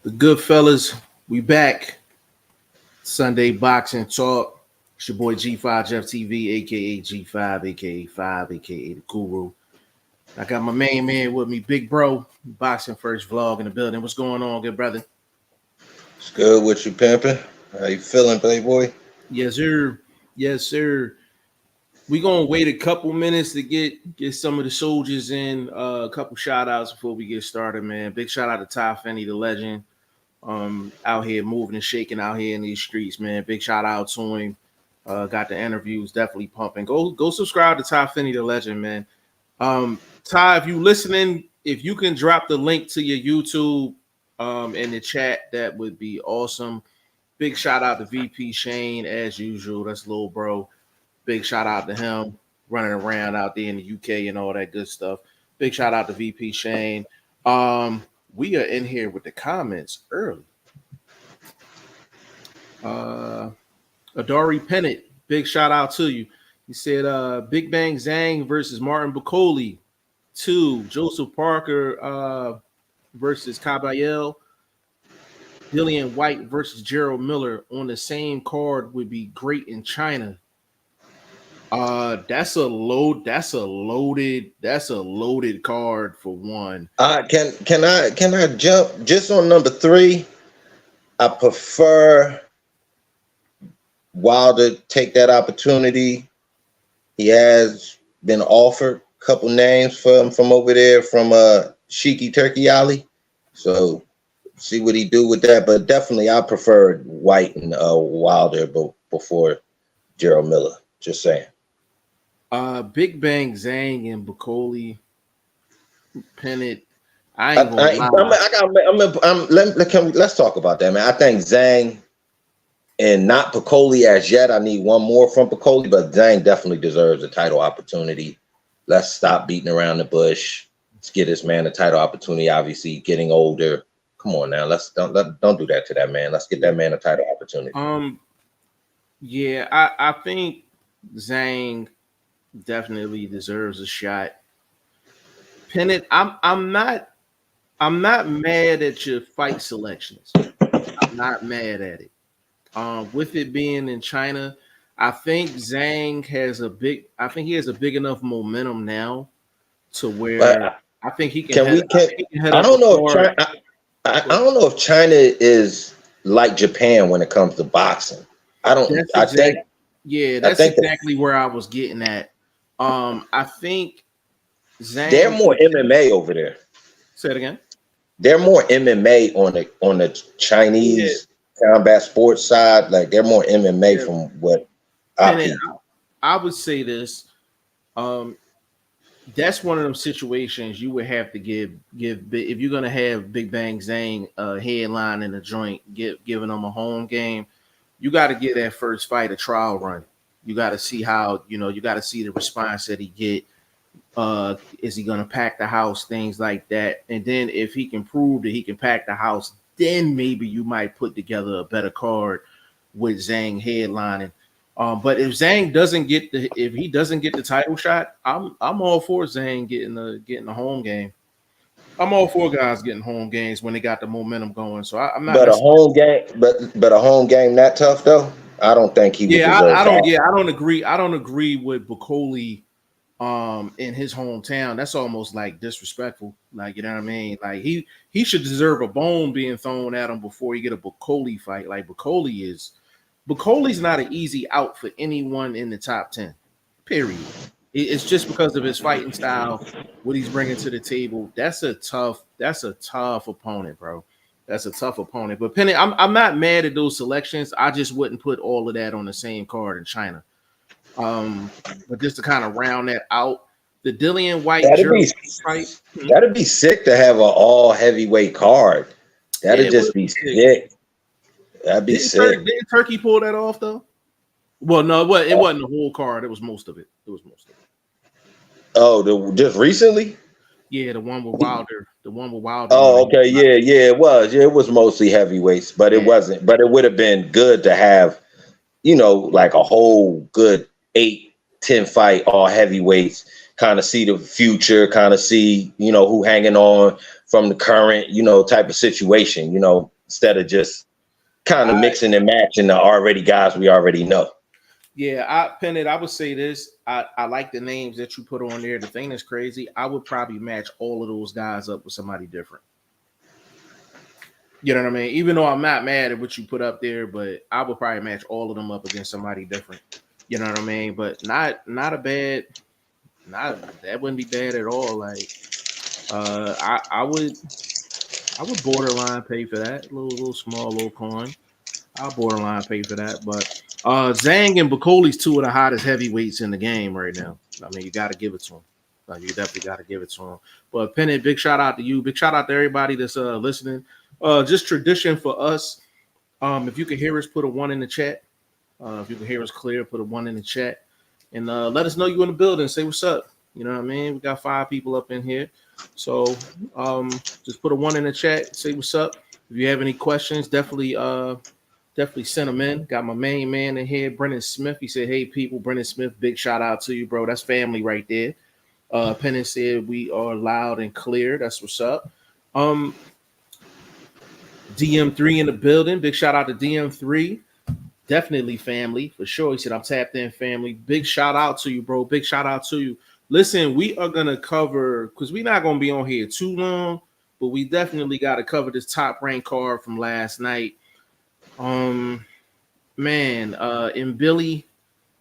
The Goodfellas, we back. Sunday boxing talk. It's your boy G5 Jeff TV, aka G5, aka 5, aka the Guru. I got my main man with me, Big Bro, boxing first vlog in the building. What's going on, good brother? It's good with you, pimping. How you feeling, Playboy? Yes, sir. Yes, sir. We gonna wait a couple minutes to get some of the soldiers in. A couple shout outs before we get started, man. Big shout out to Ty Finney, the legend. Out here moving and shaking out here in these streets, man. Big shout out to him. Got the interviews definitely pumping. Go subscribe to Ty Finney, the legend, man. Ty, if you listening, if you can drop the link to your YouTube in the chat, that would be awesome. Big shout out to VP Shane as usual. That's little bro. Big shout out to him running around out there in the UK and all that good stuff. Big shout out to VP Shane. We are in here with the comments early. Adari Pennant, big shout out to you. He said Big Bang Zhang versus Martin Bacoli. 2, Joseph Parker versus Caballel. Dillian White versus Gerald Miller on the same card would be great in China. That's a loaded card for one. Can I jump just on number 3? I prefer Wilder take that opportunity. He has been offered a couple names from over there from Sheiky Turkey Ali. So see what he do with that. But definitely I prefer White and Wilder before Gerald Miller. Just saying. Big Bang Zhang and Bacoli Pennant. I ain't gonna lie. Let's talk about that, man. I think Zhang and not Bacoli as yet. I need one more from Bacoli, but Zhang definitely deserves a title opportunity. Let's stop beating around the bush. Let's get this man a title opportunity. Obviously, getting older. Come on now. Don't do that to that man. Let's get that man a title opportunity. Yeah, I think Zhang definitely deserves a shot. Pennant, I'm not mad at your fight selections. I'm not mad at it. With it being in China, I think Zhang has a big enough momentum now to where I think he can. I don't know if China is like Japan when it comes to boxing. That's exactly where I was getting at. I think Zhang, they're more MMA over there. Say it again. They're more MMA on the Chinese combat sports side. Like they're more MMA from what I would say this. That's one of them situations you would have to give if you're gonna have Big Bang Zhang headline in the joint, giving them a home game. You got to give that first fight a trial run. You got to see how, you got to see the response that he get. Is he going to pack the house? Things like that. And then if he can prove that he can pack the house, then maybe you might put together a better card with Zhang headlining. But if Zhang doesn't get the title shot, I'm all for Zhang getting the home game. I'm all for guys getting home games when they got the momentum going. So I'm not. But a home game, but a home game that tough though. I don't think he would deserve that. I don't agree. I don't agree with Bacoli in his hometown. That's almost like disrespectful. Like, you know what I mean? Like he should deserve a bone being thrown at him before he get a Bacoli fight. Like Bacoli's not an easy out for anyone in the top 10. Period. It's just because of his fighting style, what he's bringing to the table. That's a tough opponent, bro. That's a tough opponent. But Penny, I'm not mad at those selections. I just wouldn't put all of that on the same card in China. But just to kind of round that out, the Dillian White fight. That'd be sick to have an all heavyweight card. That'd just be sick. That'd be sick. Didn't Turkey pull that off though? Well, no, it wasn't the whole card. It was most of it. Oh, just recently? Yeah, the one with Wilder. Oh, okay. Yeah, it was. Yeah, it was mostly heavyweights, but it wasn't. But it would have been good to have, like a whole good 8-10 fight all heavyweights. Kind of see the future. Kind of see, who hanging on from the current, type of situation, instead of just kind of mixing and matching the already guys we already know. Yeah, I would say this. I like the names that you put on there. The thing that's crazy, I would probably match all of those guys up with somebody different. You know what I mean? Even though I'm not mad at what you put up there, but I would probably match all of them up against somebody different. You know what I mean? But not that wouldn't be bad at all. Like I would borderline pay for that. Little small little coin. I'll borderline pay for that. But Zhang and Bakoli's two of the hottest heavyweights in the game right now. I mean, you got to give it to them. You definitely got to give it to them. But Penny, big shout out to you. Big shout out to everybody that's listening. Just tradition for us. If you can hear us, put a 1 in the chat. If you can hear us clear, put a 1 in the chat. And let us know you in the building. Say what's up. You know what I mean? We got 5 people up in here. So just put a 1 in the chat. Say what's up. If you have any questions, definitely send them in. Got my main man in here, Brennan Smith. He said, hey, people, Brennan Smith, big shout out to you, bro. That's family right there. Penny said we are loud and clear. That's what's up. DM3 in the building. Big shout out to DM3. Definitely family for sure. He said, I'm tapped in family. Big shout out to you, bro. Big shout out to you. Listen, we are going to cover, because we're not going to be on here too long, but we definitely got to cover this top ranked card from last night. And Billy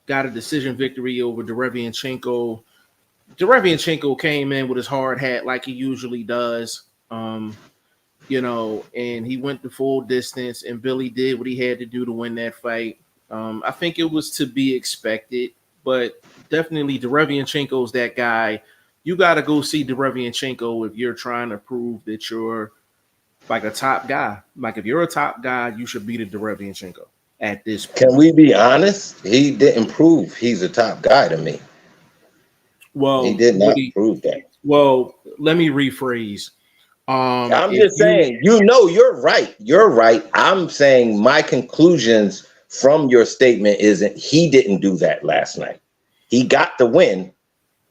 got a decision victory over Derevianchenko. Derevianchenko came in with his hard hat like he usually does. And he went the full distance, and Billy did what he had to do to win that fight. I think it was to be expected, but definitely Derevianchenko's that guy. You got to go see Derevianchenko if you're trying to prove that you're like a top guy. Like if you're a top guy, you should beat a Derevianchenko at this point. Can we be honest? He didn't prove he's a top guy to me. Well, he did not prove that. Well, let me rephrase. I'm just saying, you're right. You're right. I'm saying my conclusions from your statement isn't he didn't do that last night. He got the win,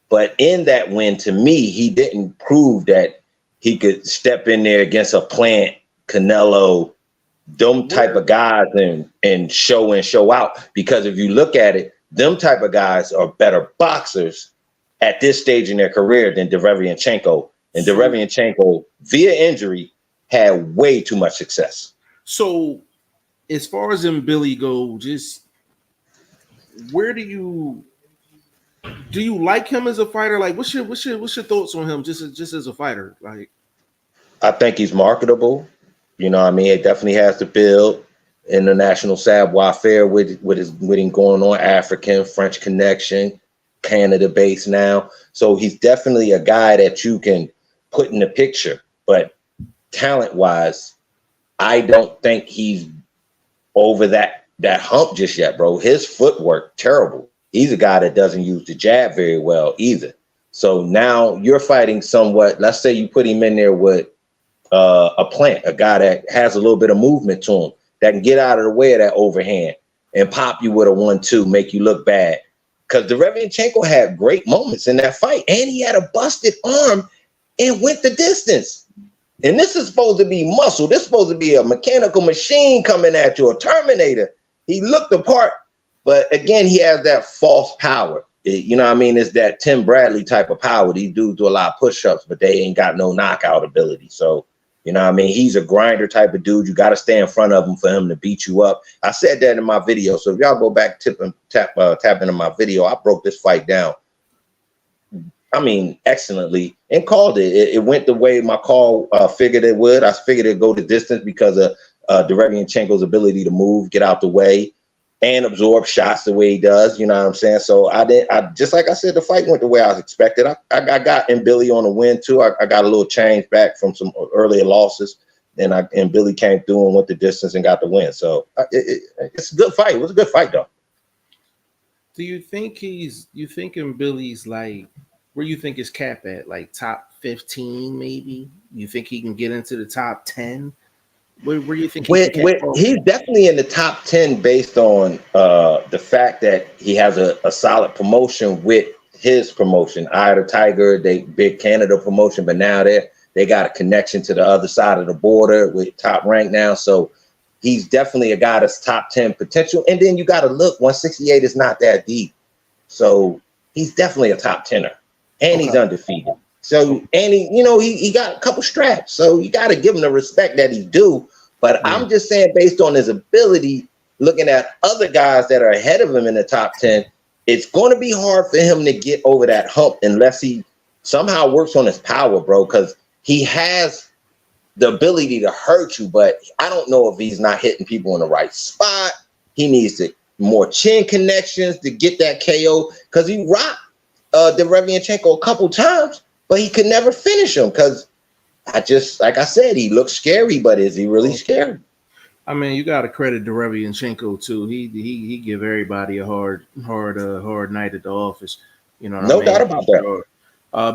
but in that win, to me, he didn't prove that he could step in there against a Plant, Canelo, them type of guys and show out. Because if you look at it, them type of guys are better boxers at this stage in their career than Derevianchenko. And Derevianchenko, via injury, had way too much success. So, as far as Billy go, just where do you like him as a fighter? Like, what's your thoughts on him just as a fighter? Like, I think he's marketable. You know what I mean? It definitely has to build international savoir faire with him going on, African, French connection, Canada based now. So he's definitely a guy that you can put in the picture. But talent wise, I don't think he's over that hump just yet, bro. His footwork, terrible. He's a guy that doesn't use the jab very well either. So now you're fighting somewhat, let's say you put him in there with a Plant, a guy that has a little bit of movement to him, that can get out of the way of that overhand and pop you with a 1-2, make you look bad. Because Derevianchenko had great moments in that fight, and he had a busted arm and went the distance. And this is supposed to be muscle. This is supposed to be a mechanical machine coming at you, a Terminator. He looked the part, but again, he has that false power. You know what I mean? It's that Tim Bradley type of power. These dudes do a lot of push-ups, but they ain't got no knockout ability. So, you know what I mean? He's a grinder type of dude. You got to stay in front of him for him to beat you up. I said that in my video. So if y'all go back, tap into my video, I broke this fight down. I mean, excellently, and called it. It went the way my call figured it would. I figured it'd go the distance because of Derevianchenko's ability to move, get out the way, and absorb shots the way he does. You know what I'm saying? So I just like I said, the fight went the way I was expected. I got Billy on a win too. I got a little change back from some earlier losses, and Billy came through and went the distance and got the win. So it's a good fight. It was a good fight though. Do you think Billy's like, where you think his cap at? Like top 15, maybe? You think he can get into the top 10? Where do you think he's definitely in the top 10 based on the fact that he has a solid promotion with his promotion. Eye of the Tiger, they big Canada promotion, but now they're They got a connection to the other side of the border with Top Rank now. So he's definitely a guy that's top 10 potential. And then you got to look, 168 is not that deep. So he's definitely a top 10er. And he's undefeated. So, and he got a couple straps. So you got to give him the respect that he's due. But I'm just saying, based on his ability, looking at other guys that are ahead of him in the top 10, it's going to be hard for him to get over that hump unless he somehow works on his power, bro, because he has the ability to hurt you, but I don't know if he's not hitting people in the right spot. He needs more chin connections to get that KO, because he rocked Derevianchenko a couple times, but he could never finish him because like I said, he looks scary, but is he really scary? I mean, you got to credit Derevianchenko too. He give everybody a hard night at the office. You know, no doubt about that.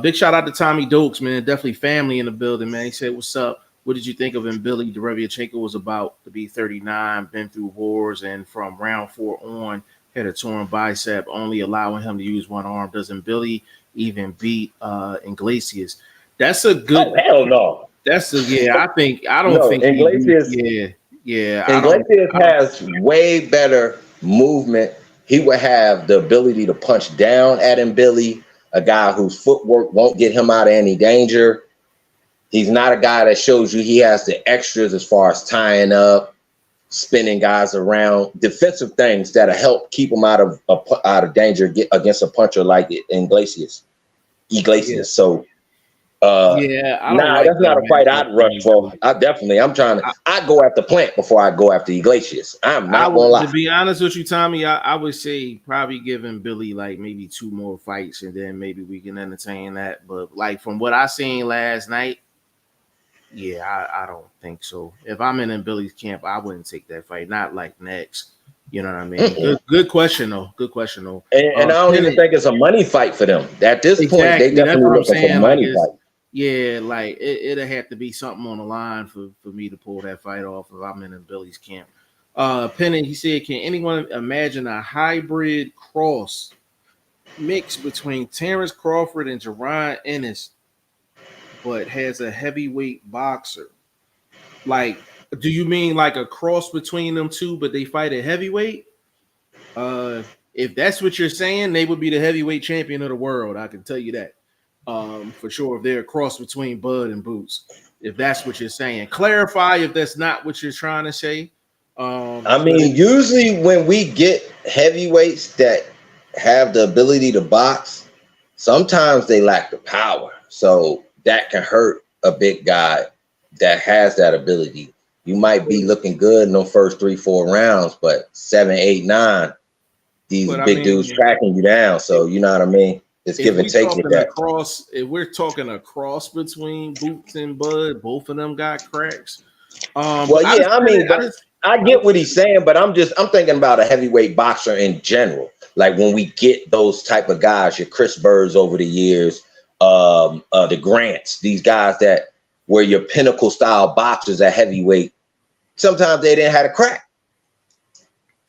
Big shout out to Tommy Dokes, man. Definitely family in the building, man. He said, "What's up? What did you think of him, Billy? Derevianchenko was about to be 39, been through wars, and from round 4 on, had a torn bicep, only allowing him to use one arm. Doesn't Billy even beat Iglesias?" That's a good. Oh, hell no. That's a I don't think Iglesias. Iglesias has way better movement. He would have the ability to punch down at him, Billy. A guy whose footwork won't get him out of any danger. He's not a guy that shows you he has the extras as far as tying up, spinning guys around, defensive things that'll help keep him out of danger against a puncher like Iglesias. So, that's not a fight I'd rush for. I'd go after Plant before I go after Iglesias. I'm not gonna lie. To be honest with you, Tommy, I would say probably giving Billy like maybe 2 more fights, and then maybe we can entertain that. But like from what I seen last night, I don't think so. If I'm in Billy's camp, I wouldn't take that fight. Not like next. You know what I mean? Good question though. And I don't even think it's a money fight for them. At this point, they definitely looking for a money fight. Yeah, like it'll have to be something on the line for me to pull that fight off if I'm in Billy's camp. Penny, he said, can anyone imagine a hybrid cross mix between Terrence Crawford and Jerron Ennis, but has a heavyweight boxer? Like, do you mean like a cross between them two, but they fight at heavyweight? If that's what you're saying, they would be the heavyweight champion of the world. I can tell you that. For sure, if they're a cross between Bud and Boots, if that's what you're saying. Clarify if that's not what you're trying to say. I mean, usually when we get heavyweights that have the ability to box, sometimes they lack the power. So that can hurt a big guy that has that ability. You might be looking good in the first 3-4 rounds, but 7, 8, 9, these big dudes tracking you down. So you know what I mean? It's give and take with that. If we're talking a cross between Boots and Bud, both of them got cracks. I get what he's saying, but I'm thinking about a heavyweight boxer in general. Like when we get those type of guys, your Chris Birds over the years, the Grants, these guys that were your pinnacle style boxers at heavyweight. Sometimes they didn't have a crack.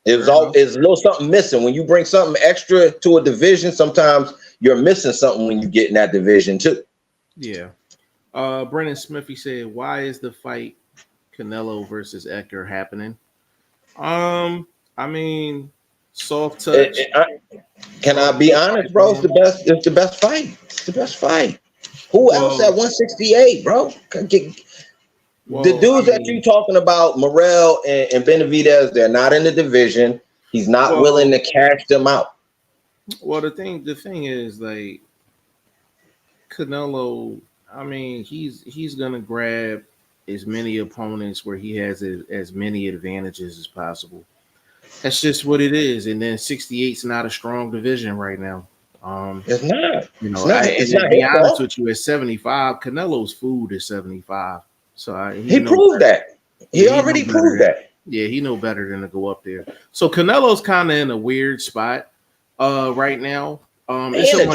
It's a little something missing. When you bring something extra to a division, sometimes you're missing something when you get in that division too. Yeah. Brennan Smith, he said, why is the fight Canelo versus Edgar happening? I mean, soft touch. Can I be honest, bro? It's the best fight. It's the best fight. Who else at 168, bro? The dudes that you talking about, Morrell and Benavidez, they're not in the division. He's not willing to cash them out. Well, the thing is, like, Canelo, I mean, he's gonna grab as many opponents where he has as many advantages as possible. That's just what it is. And then 68's not a strong division right now. It's not. You know, to be honest with you, at 75, Canelo's food is 75. So he proved that. He already proved that. Yeah, he know better than to go up there. So Canelo's kind of in a weird spot right now. It's a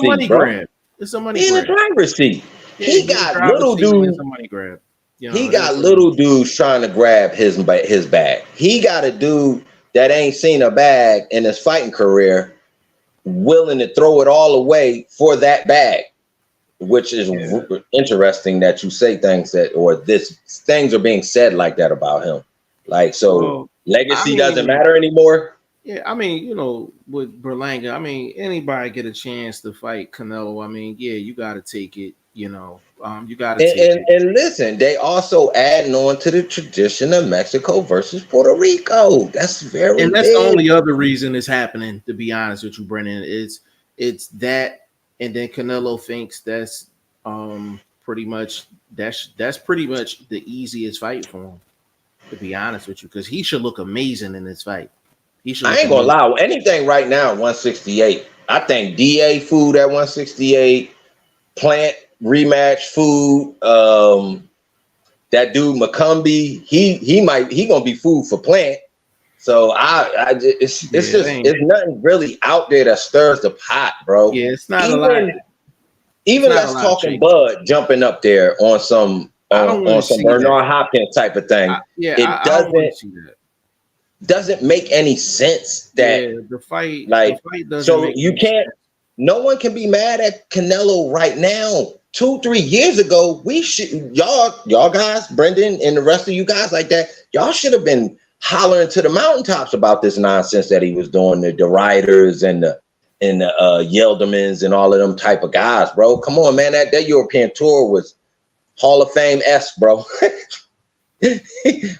money grab. It's a money grab. In the driver's seat. He got little dudes. It's a money grab. You know, he got little dudes trying to grab his bag. He got a dude that ain't seen a bag in his fighting career willing to throw it all away for that bag. which is interesting that you say things that, or things are being said like that about him. Like, so Well, legacy doesn't matter anymore. Yeah, I mean, with Berlanga, I mean, anybody get a chance to fight Canelo. I mean, yeah, you got to take it. You got to take it. And listen, they also adding on to the tradition of Mexico versus Puerto Rico. That's very and that's big. the only other reason it's happening. To be honest with you, Brennan, it's that, and then Canelo thinks that's pretty much pretty much the easiest fight for him. To be honest with you, because he should look amazing in this fight. I ain't gonna lie. Anything right now at 168. I think DA food at 168. Plant rematch food. That dude McCumbee, he gonna be food for Plant. So it's nothing really out there that stirs the pot, bro. Yeah, it's not a lot. Even Let's Talking Bud jumping up there on some Bernard Hopkins type of thing. Doesn't make any sense that the fight doesn't. So you can't. Sense. No one can be mad at Canelo right now. 2-3 years ago, we should y'all guys, Brendan and the rest of you guys like that. Y'all should have been hollering to the mountaintops about this nonsense that he was doing. The Riders and the Yeldermans and all of them type of guys, bro. Come on, man. That European tour was Hall of Fame bro.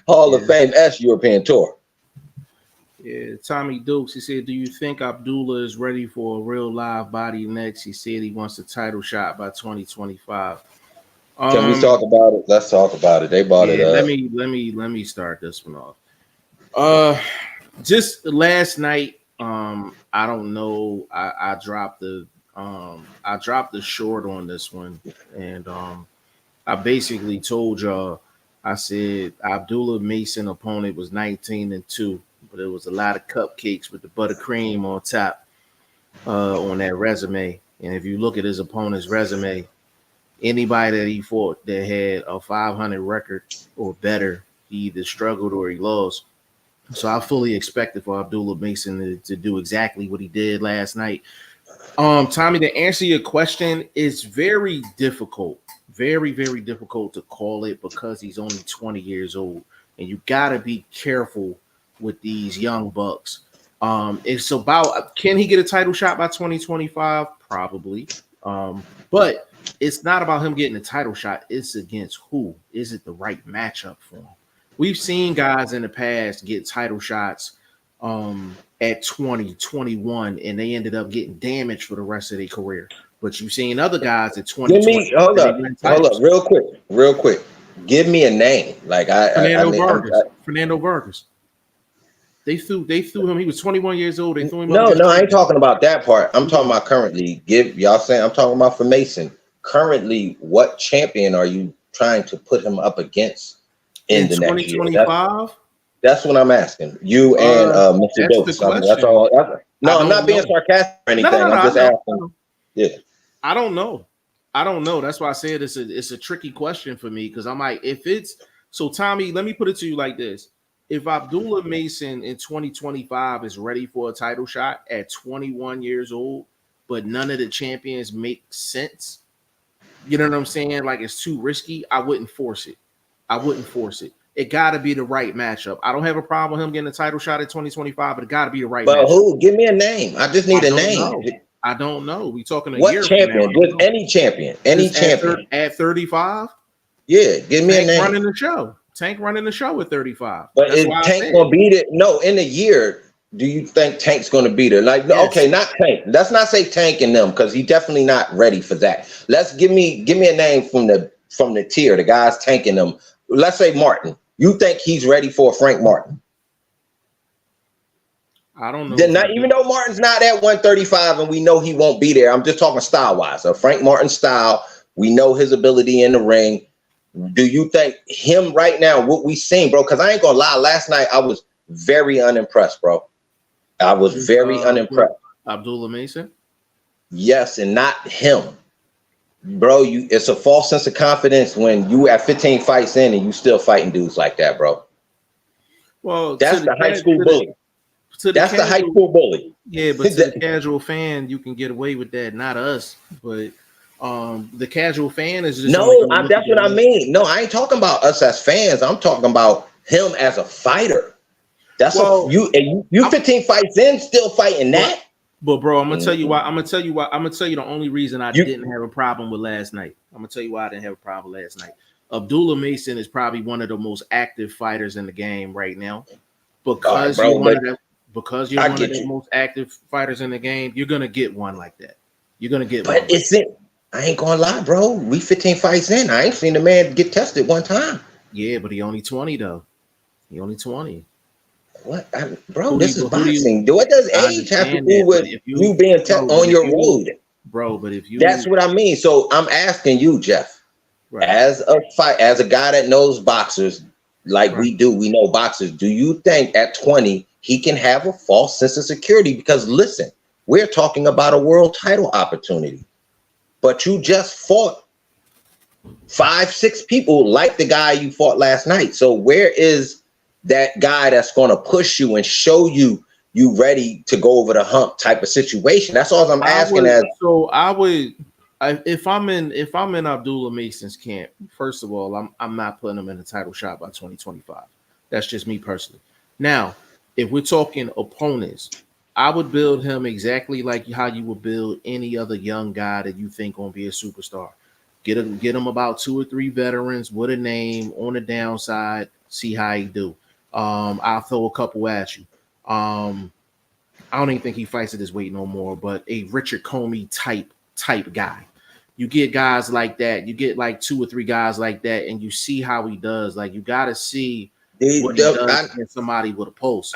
Hall of Fame European tour. Yeah, Tommy Dukes, he said, do you think Abdullah is ready for a real live body next? He said he wants a title shot by 2025. Can we talk about it? Let's talk about it. They bought it up. Let me start this one off. Just last night, I don't know. I dropped the short on this one, and I basically told y'all, I said Abdullah Mason opponent was 19-2. But it was a lot of cupcakes with the buttercream on top on that resume. And if you look at his opponent's resume, anybody that he fought that had a 500 record or better, he either struggled or he lost. So I fully expected for Abdullah Mason to do exactly what he did last night. Tommy, to answer your question, it's very difficult, very, very difficult to call it because he's only 20 years old. And you got to be careful with these young bucks. It's about, can he get a title shot by 2025? Probably. But it's not about him getting a title shot. It's against who? Is it the right matchup for him? We've seen guys in the past get title shots at 20, 21, and they ended up getting damaged for the rest of their career. But you've seen other guys at 20. Hold up, real quick. Give me a name. Like Fernando Vargas. They threw him. He was 21 years old. They threw him. No, I ain't talking about that part. I'm talking about currently. I'm talking about for Mason. Currently, what champion are you trying to put him up against in the 2025? That's what I'm asking. You and Mr. Dokes. That's all. I'm not being sarcastic or anything. I'm just asking. Yeah. I don't know. That's why I said it's a tricky question for me because I'm like, if it's so, Tommy, let me put it to you like this. If Abdullah Mason in 2025 is ready for a title shot at 21 years old, but none of the champions make sense, you know what I'm saying? Like it's too risky. I wouldn't force it. It got to be the right matchup. I don't have a problem with him getting a title shot at 2025, but it got to be the right matchup. But who? Give me a name. I just need a name. I don't know. We talking a what year champion? Just any champion. Any champion. At 35? Yeah, give me a name. Tank running the show at 35. But is Tank gonna beat it? No, in a year, do you think Tank's gonna beat it? Like, yes. Okay, not Tank. Let's not say Tank in them because he's definitely not ready for that. Let's give me a name from the tier, the guys tanking them. Let's say Martin. You think he's ready for Frank Martin? I don't know. Then not even though Martin's not at 135 and we know he won't be there. I'm just talking style wise. So Frank Martin style, we know his ability in the ring. Do you think him right now, what we seen, bro? Because I ain't gonna lie, last night I was very unimpressed, bro. I was very unimpressed. Abdullah Mason? Yes, and not him. Bro, it's a false sense of confidence when you at 15 fights in and you still fighting dudes like that, bro. Well, that's the high school bully. That's the high school bully. Yeah, but to the casual fan, you can get away with that. Not us, but The casual fan is just only No, going to look at that's the what I name. mean. No, I ain't talking about us as fans. I'm talking about him as a fighter. That's Well, you 15 fights in, still fighting but, that. but bro, I'm gonna tell you Mhm. why. I'm gonna tell you why. I'm gonna tell you the only reason I You didn't have a problem with last night. I'm gonna tell you why I didn't have a problem last night. Abdullah Mason is probably one of the most active fighters in the game right now. all right, Because you're bro, one but of them, because you're I one of get the you. most active fighters in the game, you're gonna get one like that. You're gonna get But one like it's it. I ain't gonna lie, bro. We 15 fights in. I ain't seen the man get tested one time. yeah, but he only 20 though. He only 20. Bro, Who do you this is but who do you boxing. What does I age have to understand do that, but with if you you being bro, but on if your you road? bro, but if That's you what I mean. So I'm asking you, Jeff, right, as a guy that knows boxers like right. we do, we know boxers. Do you think at 20 he can have a false sense of security? Because listen, we're talking about a world title opportunity, but you just fought 5, 6 people like the guy you fought last night. So where is that guy that's going to push you and show you ready to go over the hump type of situation? That's all I'm I asking. would As so if I'm in Abdullah Mason's camp, first of all, I'm not putting him in a title shot by 2025. That's just me personally. Now, if we're talking opponents, I would build him exactly like how you would build any other young guy that you think gonna be a superstar. Get him about 2 or 3 veterans with a name on the downside, see how he do. I'll throw a couple at you. Um, I don't even think he fights at his weight no more, but a Richard Comey type guy. You get guys like that. You get like 2 or 3 guys like that, and you see how he does. Like you got to see what he does against somebody with a pulse.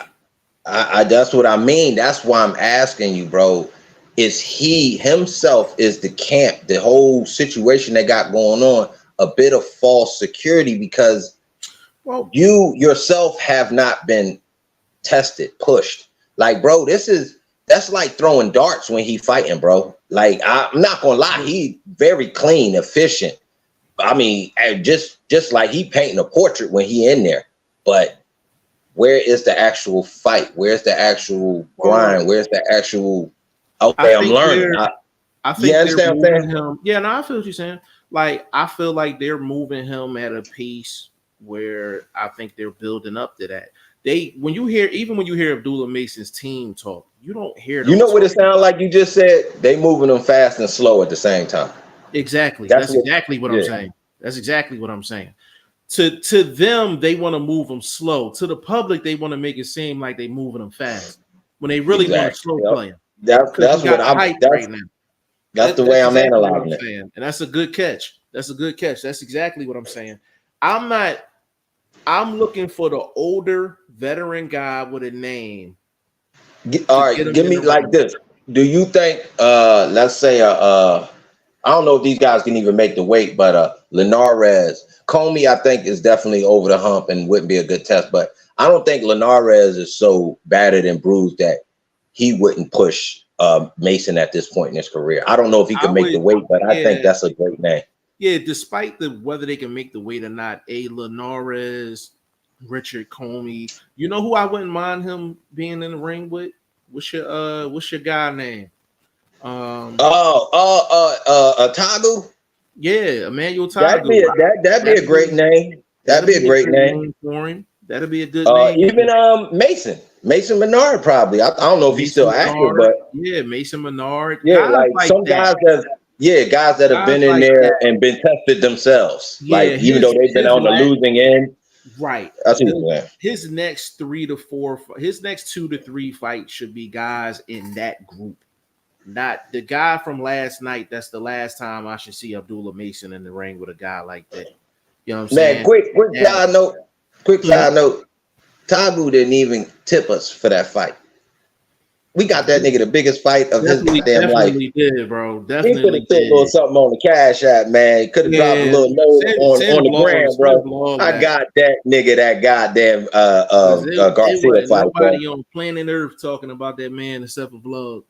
that's what I mean. That's why I'm asking you, bro. Is he himself, is the camp, the whole situation they got going on, a bit of false security because Well, you yourself have not been tested, pushed. Like, bro, that's like throwing darts when he fighting, bro. Like, I'm not gonna lie, he very clean, efficient. I mean, and just like he painting a portrait when he in there. But where is the actual fight? Where's the actual grind? Where's the actual I okay, I'm think learning. I You think they're understand what I'm moving saying? him. Yeah, no, I feel what you're saying. Like I feel like they're moving him at a pace where I think they're building up to that. When you hear Abdullah Mason's team talk, you don't hear You them know what it talking. sounds like you just said? They moving them fast and slow at the same time. Exactly. That's That's what exactly what I'm yeah. saying. That's exactly what I'm saying. To them, they want to move them slow. To the public, they want to make it seem like they moving them fast when they really want to Exactly. slow Yep. play them because he That's what got hype right now. that's the way That's I'm exactly what I'm analyzing it. saying, and that's a good catch. That's a good catch. That's exactly what I'm saying. I'm not. I'm looking for the older veteran guy with a name All to get right, him give in me the like ring. this. Do you think let's say I don't know if these guys can even make the weight, but Linares, Comey, I think is definitely over the hump and wouldn't be a good test. But I don't think Linares is so battered and bruised that he wouldn't push Mason at this point in his career. I don't know if he I can make the would, weight, but I think yeah, that's a great name. yeah. Despite whether they can make the weight or not, a Linares, Richard Comey. You know who I wouldn't mind him being in the ring with? What's your guy name? Um, Tagu. yeah, Emmanuel That'd Tagu. be that'd be a That'd great be name. That'd that'd be a be a great good name. name for him. That'd be a good name. Even Mason Menard probably. I don't know if he's Mason still active, Menard, but yeah, Mason Menard, yeah, like some guys that have guys been in like there that. and been tested themselves. Like Yeah, even though they've been his on the last losing end, right. that's what I'm saying. His next 3 to 4, his next 2 to 3 fights should be guys in that group, not the guy from last night. That's the last time I should see Abdullah Mason in the ring with a guy like that. You know what I'm Man, saying? Now, quick hmm, side note. Tabu didn't even tip us for that fight. We got that nigga the biggest fight of his goddamn life. definitely did, bro. He could have Definitely took a little did. something on the cash app, man. Could have dropped a Yeah, little note on the gram, send bro. blog I back. got that nigga that goddamn Because it Garcia wasn't fight, bro. nobody on planet Earth talking about that man except for Vlog.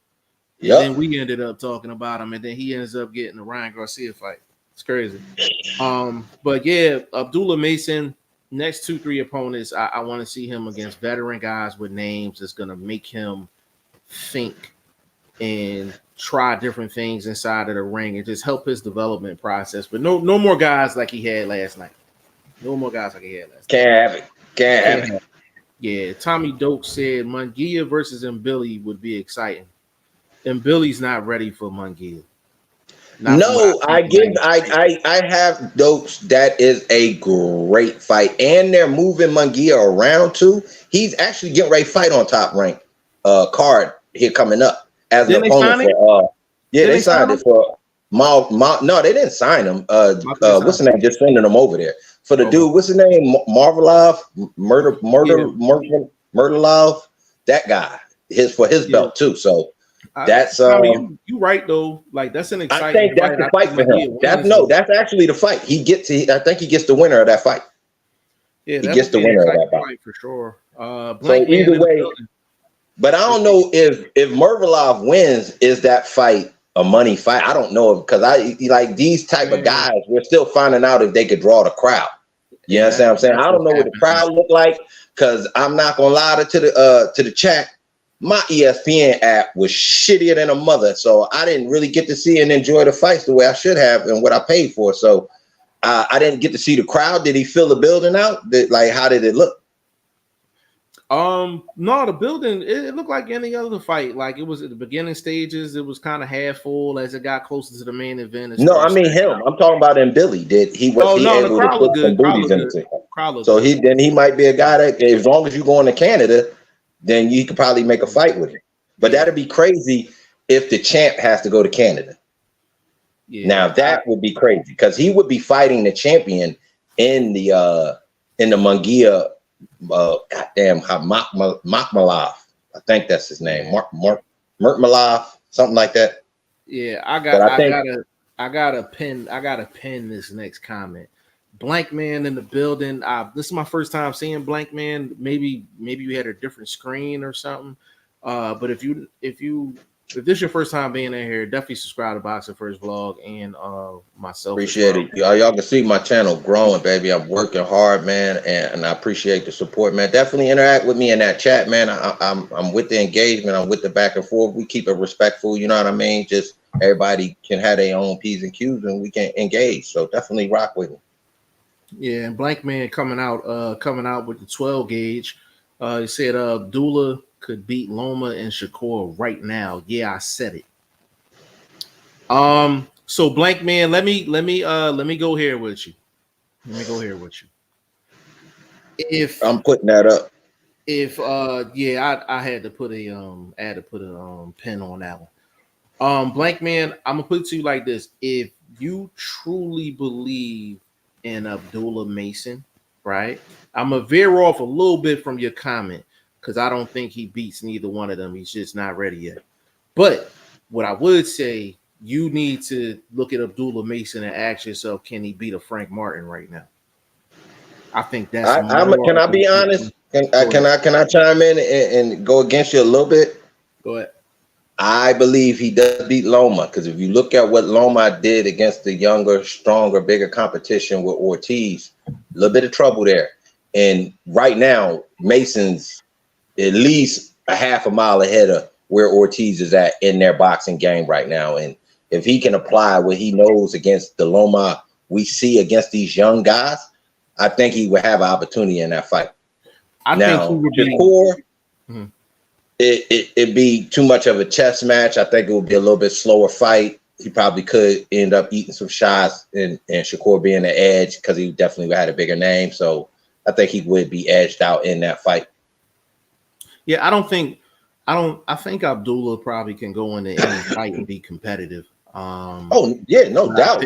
And then Yup. we ended up talking about him, and then he ends up getting the Ryan Garcia fight. It's crazy. But yeah, Abdullah Mason, next 2, 3 opponents, I want to see him against veteran guys with names that's gonna make him think and try different things inside of the ring and just help his development process. But no more guys like he had last night. No more guys like he had last night. Can't have it. Can't have it. Yeah, Tommy Doak said Munguia versus Mbili would be exciting. Mbili's not ready for Munguia. No, I have Dokes. That is a great fight, and they're moving Munguia around too. He's actually getting ready to fight on Top Rank card here coming up as an opponent for. They signed it for Mal. No, they didn't sign him. What's his name? Just sending him over there for the dude. What's his name? Marvelov, Murderlov. That guy. For his belt too. So. That's you right though. Like that's an exciting. I think that's the fight for him. That's actually the fight. I think he gets the winner of that fight. Yeah, he gets the winner of that fight for sure. So either way, but I don't know if Mervilov wins, is that fight a money fight? I don't know, because I like these type of guys. We're still finding out if they could draw the crowd. You understand what I'm saying? I don't know what the crowd look like, because I'm not gonna lie to the chat. My ESPN app was shittier than a mother, so I didn't really get to see and enjoy the fights the way I should have and what I paid for. So I didn't get to see the crowd. Did he fill the building out? How did it look? No, the building, it looked like any other fight. Like it was at the beginning stages, it was kind of half full. As it got closer to the main event. No, I mean him. I'm talking about Billy. Did he was able to put some booties in it? So he might be a guy that, as long as you go into Canada, then you could probably make a fight with him. But that'd be crazy if the champ has to go to Canada. Yeah, now that would be crazy, because he would be fighting the champion in the Munguia, goddamn Makhmalov. I think that's his name, Murtmalov, something like that. Yeah, I gotta pin this next comment. Blank Man in the building. This is my first time seeing Blank Man. Maybe you had a different screen or something. But if this is your first time being in here, definitely subscribe to Boxing First Vlog and myself. Appreciate it. Y'all can see my channel growing, baby. I'm working hard, man, and I appreciate the support, man. Definitely interact with me in that chat, man. I'm with the engagement. I'm with the back and forth. We keep it respectful. You know what I mean? Just everybody can have their own P's and Q's, and we can engage. So definitely rock with me. Yeah, and Blank Man coming out with the 12 gauge. He said Abdullah could beat Loma and Shakur right now. Yeah, I said it. So Blank Man, let me go here with you. If I'm putting that up. If I had to put a pin on that one. Blank Man, I'm gonna put it to you like this: if you truly believe in Abdullah Mason, right? I'm gonna veer off a little bit from your comment, because I don't think he beats neither one of them. He's just not ready yet. But what I would say, you need to look at Abdullah Mason and ask yourself, can he beat a Frank Martin right now? I think that's. Can I be honest? Can I chime in and go against you a little bit? Go ahead. I believe he does beat Loma, because if you look at what Loma did against the younger, stronger, bigger competition with Ortiz, a little bit of trouble there. And right now, Mason's at least a half a mile ahead of where Ortiz is at in their boxing game right now. And if he can apply what he knows against the Loma we see against these young guys, I think he would have an opportunity in that fight. I think he would be. Shakur, it'd be too much of a chess match. I think it would be a little bit slower fight. He probably could end up eating some shots, and Shakur being the edge, because he definitely had a bigger name. So I think he would be edged out in that fight. Yeah, I think Abdullah probably can go into any fight and be competitive. No doubt.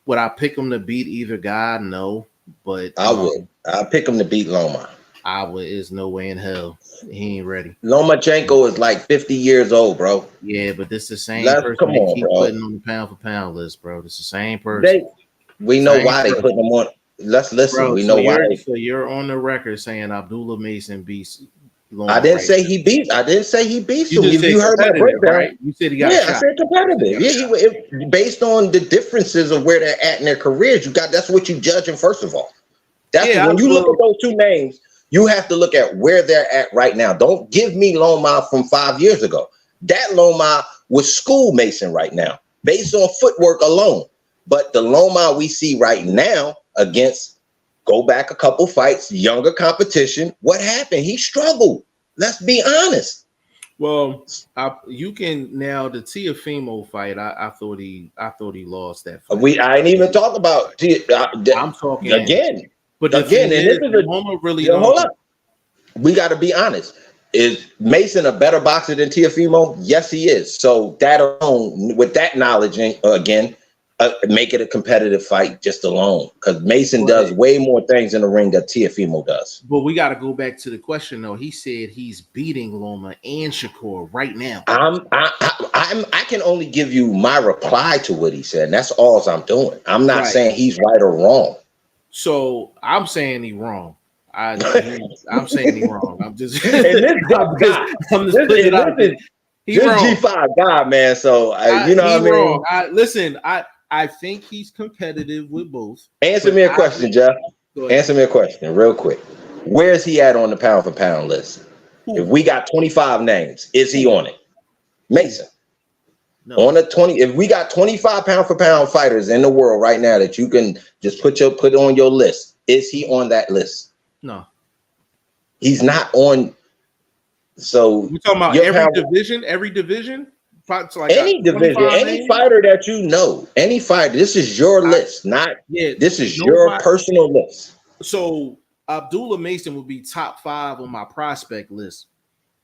Would I pick him to beat either guy? No, but I would. I'd pick him to beat Loma. I would. There's no way in hell he ain't ready. Lomachenko is like 50 years old, bro. Yeah, but this is the same person they keep putting on the pound for pound list, bro. This is the same person. We know why they put them on. Let's listen. Bro, we know why. So you're on the record saying Abdullah Mason beats Loma. I didn't say he beats him. You heard my breakdown, right? You said he got shot. I said competitive. Yeah, based on the differences of where they're at in their careers, that's what you judging first of all. When you look at those two names, you have to look at where they're at right now. Don't give me Loma from 5 years ago. That Loma would school Mason right now, based on footwork alone. But the Loma we see right now against, go back a couple fights, younger competition, what happened? He struggled. Let's be honest. Well, you can now the Teofimo fight. I thought he lost that fight. I ain't even talk about. I'm talking again, but again, and this is Loma really. Hold up. We got to be honest. Is Mason a better boxer than Teofimo? Yes, he is. So that alone, with that knowledge, again, make it a competitive fight just alone, because Mason does way more things in the ring that Teofimo does. But we got to go back to the question though. He said he's beating Loma and Shakur right now. I can only give you my reply to what he said. And that's all I'm doing. I'm not saying he's right or wrong. So I'm saying he's wrong. I'm saying he's wrong. I'm just and this guy, I'm just putting it out there. He's wrong. G5 guy, man. So you know what I mean. Wrong. Listen, I think he's competitive with both. Answer me a question, Jeff. Answer me a question real quick. Where is he at on the pound for pound list? If we got 25 names, is he on it? Mason. No. On a 20, if we got 25 pound for pound fighters in the world right now that you can just put on your list, is he on that list? No. He's not on. So we talking about every division? Like any division, any fighter that you know, any fighter. This is your list, this is your personal list. So Abdullah Mason would be top 5 on my prospect list.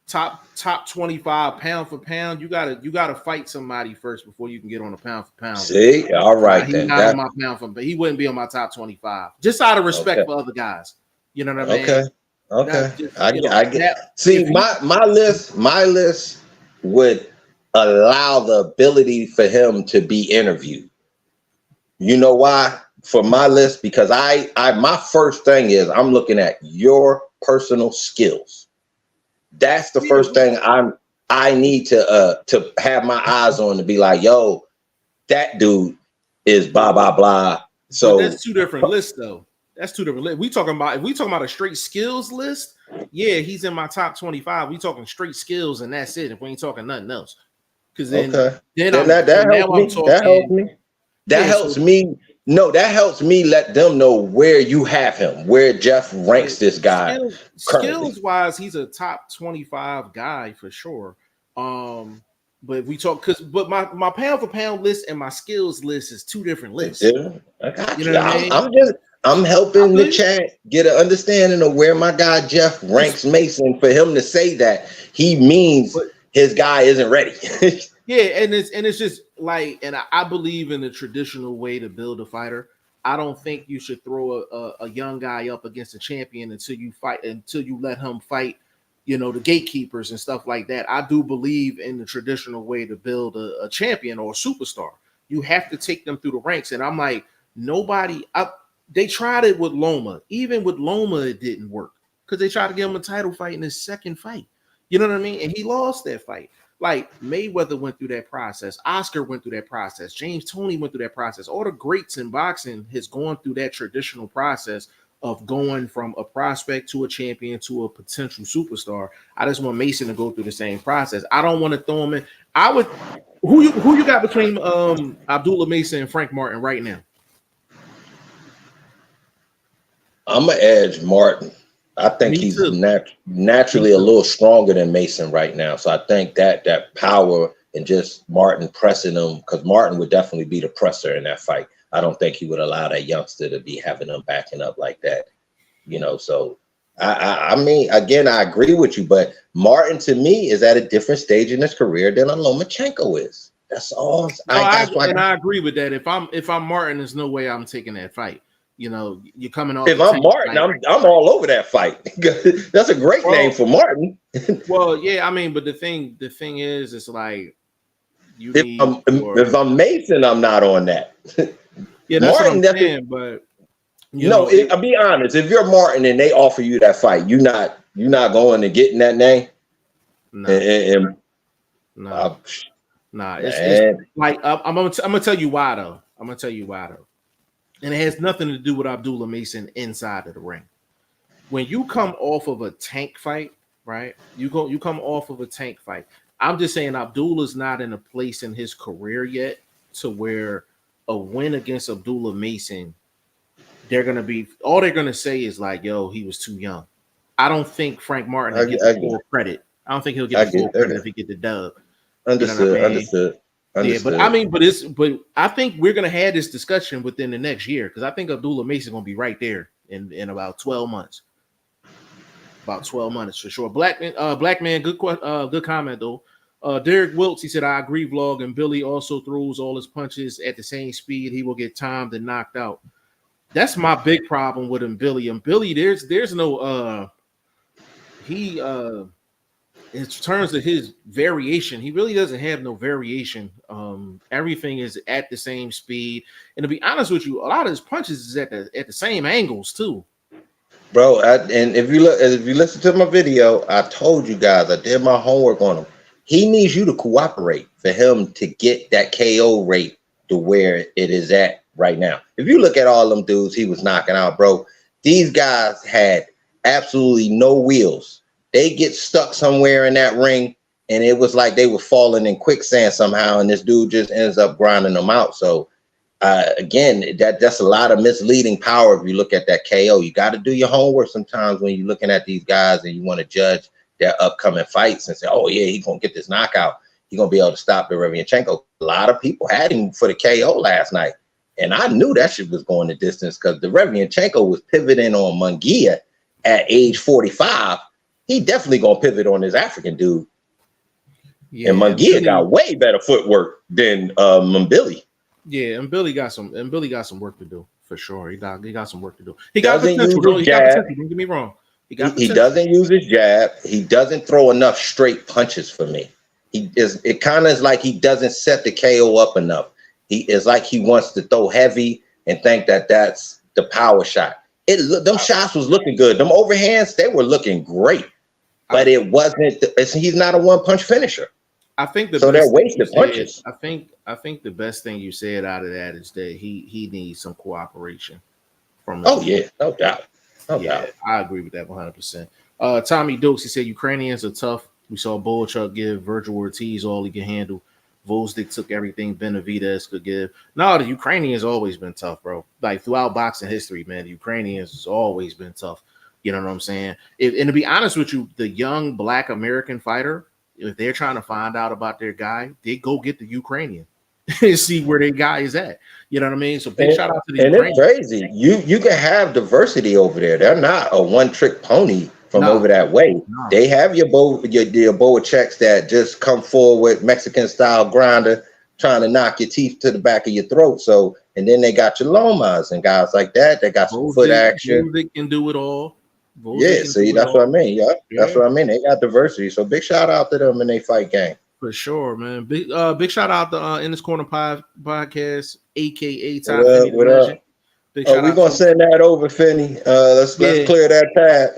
Top 25 pound for pound. You gotta fight somebody first before you can get on a pound for pound. See, all right, he's not on my pound for, but he wouldn't be on my top 25. Just out of respect for other guys. You know what I mean? Okay. I get. See, my list would allow the ability for him to be interviewed. You know why? For my list, because I my first thing is I'm looking at your personal skills. That's the first thing I need to have my eyes on, to be like, yo, that dude is blah blah blah. So but that's two different lists though. That's two different lists. If we talking about a straight skills list, yeah, he's in my top 25. We talking straight skills and that's it. If we ain't talking nothing else. Because then that helps me. No, that helps me let them know where you have him, where Jeff ranks this guy. Skills wise, he's a top 25 guy for sure. But if we talk, but my pound for pound list and my skills list is two different lists. Yeah, I got you. Know what I mean? I'm helping the chat get an understanding of where my guy Jeff ranks Mason. For him to say that, he means his guy isn't ready. Yeah, and it's just like, and I believe in the traditional way to build a fighter. I don't think you should throw a young guy up against a champion until you let him fight, the gatekeepers and stuff like that. I do believe in the traditional way to build a champion or a superstar. You have to take them through the ranks. And I'm like, they tried it with Loma. Even with Loma, it didn't work because they tried to give him a title fight in his second fight. You know what I mean? And he lost that fight. Like Mayweather went through that process. Oscar went through that process. James Toney went through that process. All the greats in boxing has gone through that traditional process of going from a prospect to a champion to a potential superstar. I just want Mason to go through the same process. I don't want to throw him in. Who you got between Abdullah Mason and Frank Martin right now? I'm gonna edge Martin. I think he's naturally a little stronger than Mason right now. So I think that power and just Martin pressing him, because Martin would definitely be the presser in that fight. I don't think he would allow that youngster to be having him backing up like that. So I mean, again, I agree with you, but Martin to me is at a different stage in his career than a Lomachenko is. That's all. I agree with that. If I'm Martin, there's no way I'm taking that fight. You're coming off. If I'm Martin, I'm all over that fight. That's a great name for Martin. Well, yeah, I mean, but the thing is, it's like if I'm Mason, I'm not on that. Yeah, that's Martin, what I'm saying. But I'll be honest. If you're Martin and they offer you that fight, you're not going to getting that name. No. Nah. It's like I'm gonna tell you why though. And it has nothing to do with Abdullah Mason inside of the ring. When you come off of a tank fight, right? You come off of a tank fight. I'm just saying Abdullah's not in a place in his career yet to where a win against Abdullah Mason, they're gonna say is like, yo, he was too young. I don't think Frank Martin will get the full credit. I don't think he'll get the full credit if he get the dub. You know what I mean? Yeah, but I mean, but I think we're gonna have this discussion within the next year because I think Abdullah Mason gonna be right there in about 12 months. About 12 months for sure. Black man, good comment though. Derek Wilkes, he said, I agree, vlog, and Billy also throws all his punches at the same speed. He will get timed and knocked out. That's my big problem with him, Billy. And Billy, there's no in terms of his variation, he really doesn't have no variation. Everything is at the same speed. And to be honest with you, a lot of his punches is at the same angles too. Bro, and if you listen to my video, I told you guys I did my homework on him. He needs you to cooperate for him to get that KO rate to where it is at right now. If you look at all them dudes he was knocking out, bro, these guys had absolutely no wheels. They get stuck somewhere in that ring, and it was like they were falling in quicksand somehow, and this dude just ends up grinding them out. So again, that's a lot of misleading power if you look at that KO. You got to do your homework sometimes when you're looking at these guys and you want to judge their upcoming fights and say, oh, yeah, he's going to get this knockout. He's going to be able to stop the Derevianchenko. A lot of people had him for the KO last night, and I knew that shit was going the distance because the Derevianchenko was pivoting on Munguia at age 45. He definitely going to pivot on this African dude. Yeah, and Munguia got way better footwork than Mbili. Yeah, and Billy got some work to do for sure. He got some work to do. He got potential. Don't get me wrong. He doesn't use his jab. He doesn't throw enough straight punches for me. It kind of is like he doesn't set the KO up enough. He is like he wants to throw heavy and think that that's the power shot. Them shots was looking good. Them overhands, they were looking great, but it wasn't. He's not a one punch finisher. I think they're wasted punches. I think the best thing you said out of that is that he needs some cooperation from. No doubt. I agree with that 100%. Tommy Dukes, he said Ukrainians are tough. We saw Bolchuk give Virgil Ortiz all he can handle. Volsdik took everything Benavidez could give. No, the Ukrainians always been tough, bro. Like throughout boxing history, man, the Ukrainians has always been tough. You know what I'm saying? And to be honest with you, the young Black American fighter, if they're trying to find out about their guy, they go get the Ukrainian and see where their guy is at. You know what I mean? So big shout out to the Ukrainians. It's crazy. You can have diversity over there. They're not a one-trick pony from over that way. No. They have your Boacheks that just come forward with Mexican-style grinder, trying to knock your teeth to the back of your throat. So, and then they got your Lomas and guys like that. They got some foot action. They can do it all. See, that's what I mean. Yeah, that's what I mean. They got diversity. So big shout out to them in they fight game. For sure, man. Big shout out to In This Corner podcast, aka Time Finney the Legend. We're gonna send that over, Finney. Let's clear that tab.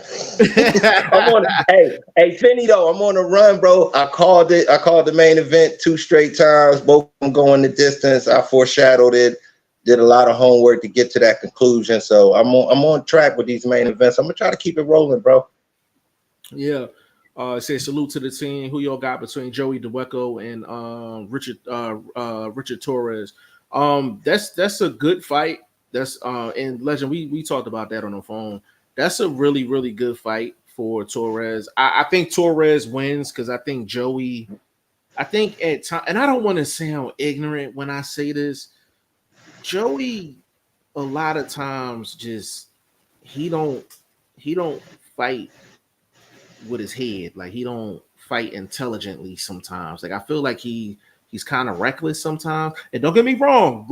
Hey, Finney though, I'm on a run, bro. I called the main event 2 straight times, both of them going the distance. I foreshadowed it. Did a lot of homework to get to that conclusion. So I'm on track with these main events. I'm gonna try to keep it rolling, bro. Yeah. Say salute to the team. Who y'all got between Joey DeWeco and Richard Torres? That's a good fight. That's and Legend. We talked about that on the phone. That's a really, really good fight for Torres. I think Torres wins because I think Joey. I think at time, and I don't want to sound ignorant when I say this. Joey, a lot of times, just he don't fight with his head. Like he don't fight intelligently sometimes. Like I feel like he's kind of reckless sometimes. And don't get me wrong,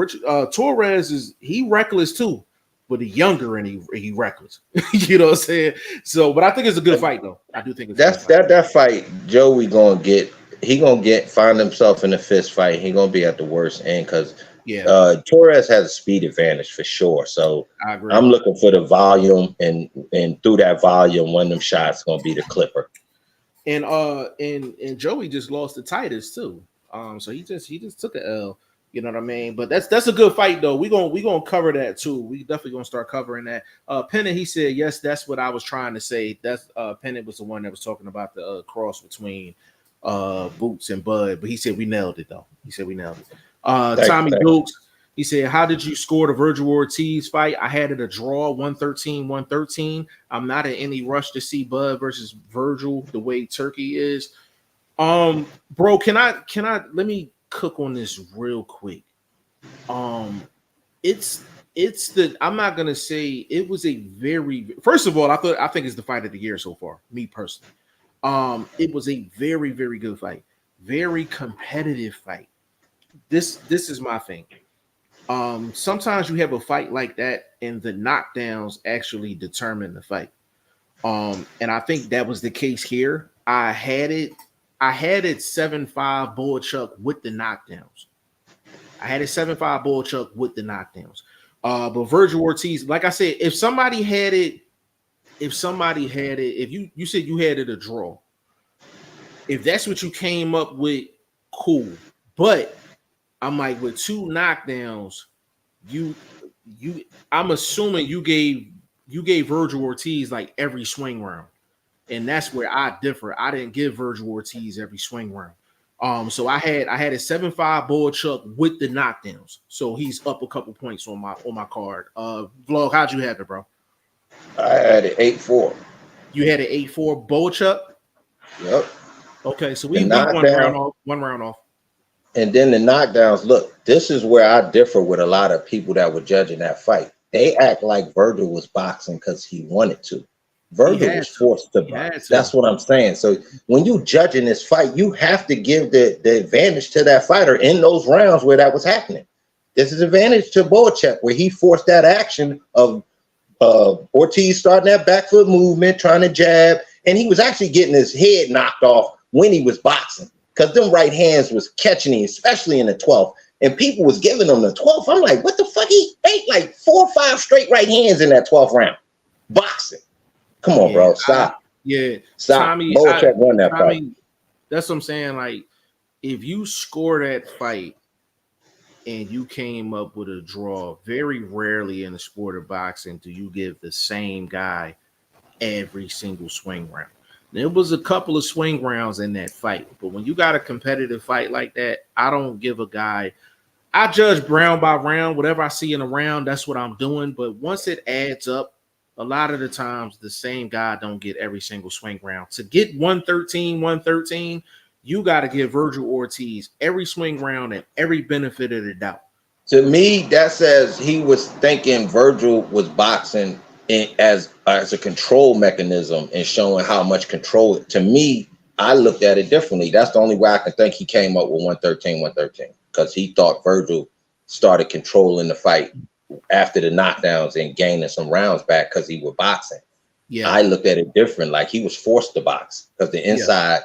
Torres he reckless too, but he's younger and he reckless. You know what I'm saying? So, but I think it's a good fight though. I do think it's that fight. Joey find himself in a fist fight. He gonna be at the worst end because. Yeah, Torres has a speed advantage for sure. So I agree. I'm looking for the volume, and through that volume, one of them shots gonna be the clipper. And Joey just lost to Titus too. So he just took an L. You know what I mean? But that's a good fight though. We gonna cover that too. We definitely gonna start covering that. Pennant, he said yes. That's what I was trying to say. That's Pennant was the one that was talking about the cross between Boots and Bud, but he said we nailed it though. He said we nailed it. Thank Tommy you. Dukes, he said, how did you score the Virgil Ortiz fight? I had it a draw, 113-113. I'm not in any rush to see Bud versus Virgil the way Turkey is. Bro, can I let me cook on this real quick. It's the, I'm not gonna say it was a very, first of all, I think it's the fight of the year so far, me personally. It was a very, very good fight, very competitive fight. This is my thing. Sometimes you have a fight like that, and the knockdowns actually determine the fight. And I think that was the case here. I had it 7-5 Boychuk with the knockdowns. I had it 7-5 Boychuk with the knockdowns. But Virgil Ortiz, like I said, if somebody had it, if you said you had it a draw, if that's what you came up with, cool. But I'm like, with 2 knockdowns, I'm assuming you gave Virgil Ortiz like every swing round. And that's where I differ. I didn't give Virgil Ortiz every swing round. So I had a 7-5 Boychuk with the knockdowns. So he's up a couple points on my card. Vlog, how'd you have it, bro? I had it 8-4. You had an 8-4 Boychuk? Yep. Okay, so we one round off. And then the knockdowns, look, this is where I differ with a lot of people that were judging that fight. They act like Virgil was boxing because he wanted to. Virgil was forced to box. That's what I'm saying. So when you judging this fight, you have to give the advantage to that fighter in those rounds where that was happening. This is advantage to Boychuk, where he forced that action of Ortiz starting that back foot movement, trying to jab, and he was actually getting his head knocked off when he was boxing, because them right hands was catching him, especially in the 12th. And people was giving him the 12th. I'm like, what the fuck? He ate like 4 or 5 straight right hands in that 12th round. Boxing. Come on, bro. Stop. Stop. Tommy, won that fight. That's what I'm saying. Like, if you score that fight and you came up with a draw, very rarely in the sport of boxing do you give the same guy every single swing round. There was a couple of swing rounds in that fight, but when you got a competitive fight like that, I don't give a guy. I judge round by round. Whatever I see in a round, that's what I'm doing. But once it adds up, a lot of the times the same guy don't get every single swing round. To get 113, you got to give Virgil Ortiz every swing round and every benefit of the doubt. To me, that says he was thinking Virgil was boxing as a control mechanism and showing how much control. To me, I looked at it differently. That's the only way I can think he came up with 113, because he thought Virgil started controlling the fight after the knockdowns and gaining some rounds back because he was boxing. Yeah, I looked at it different. Like he was forced to box because the inside,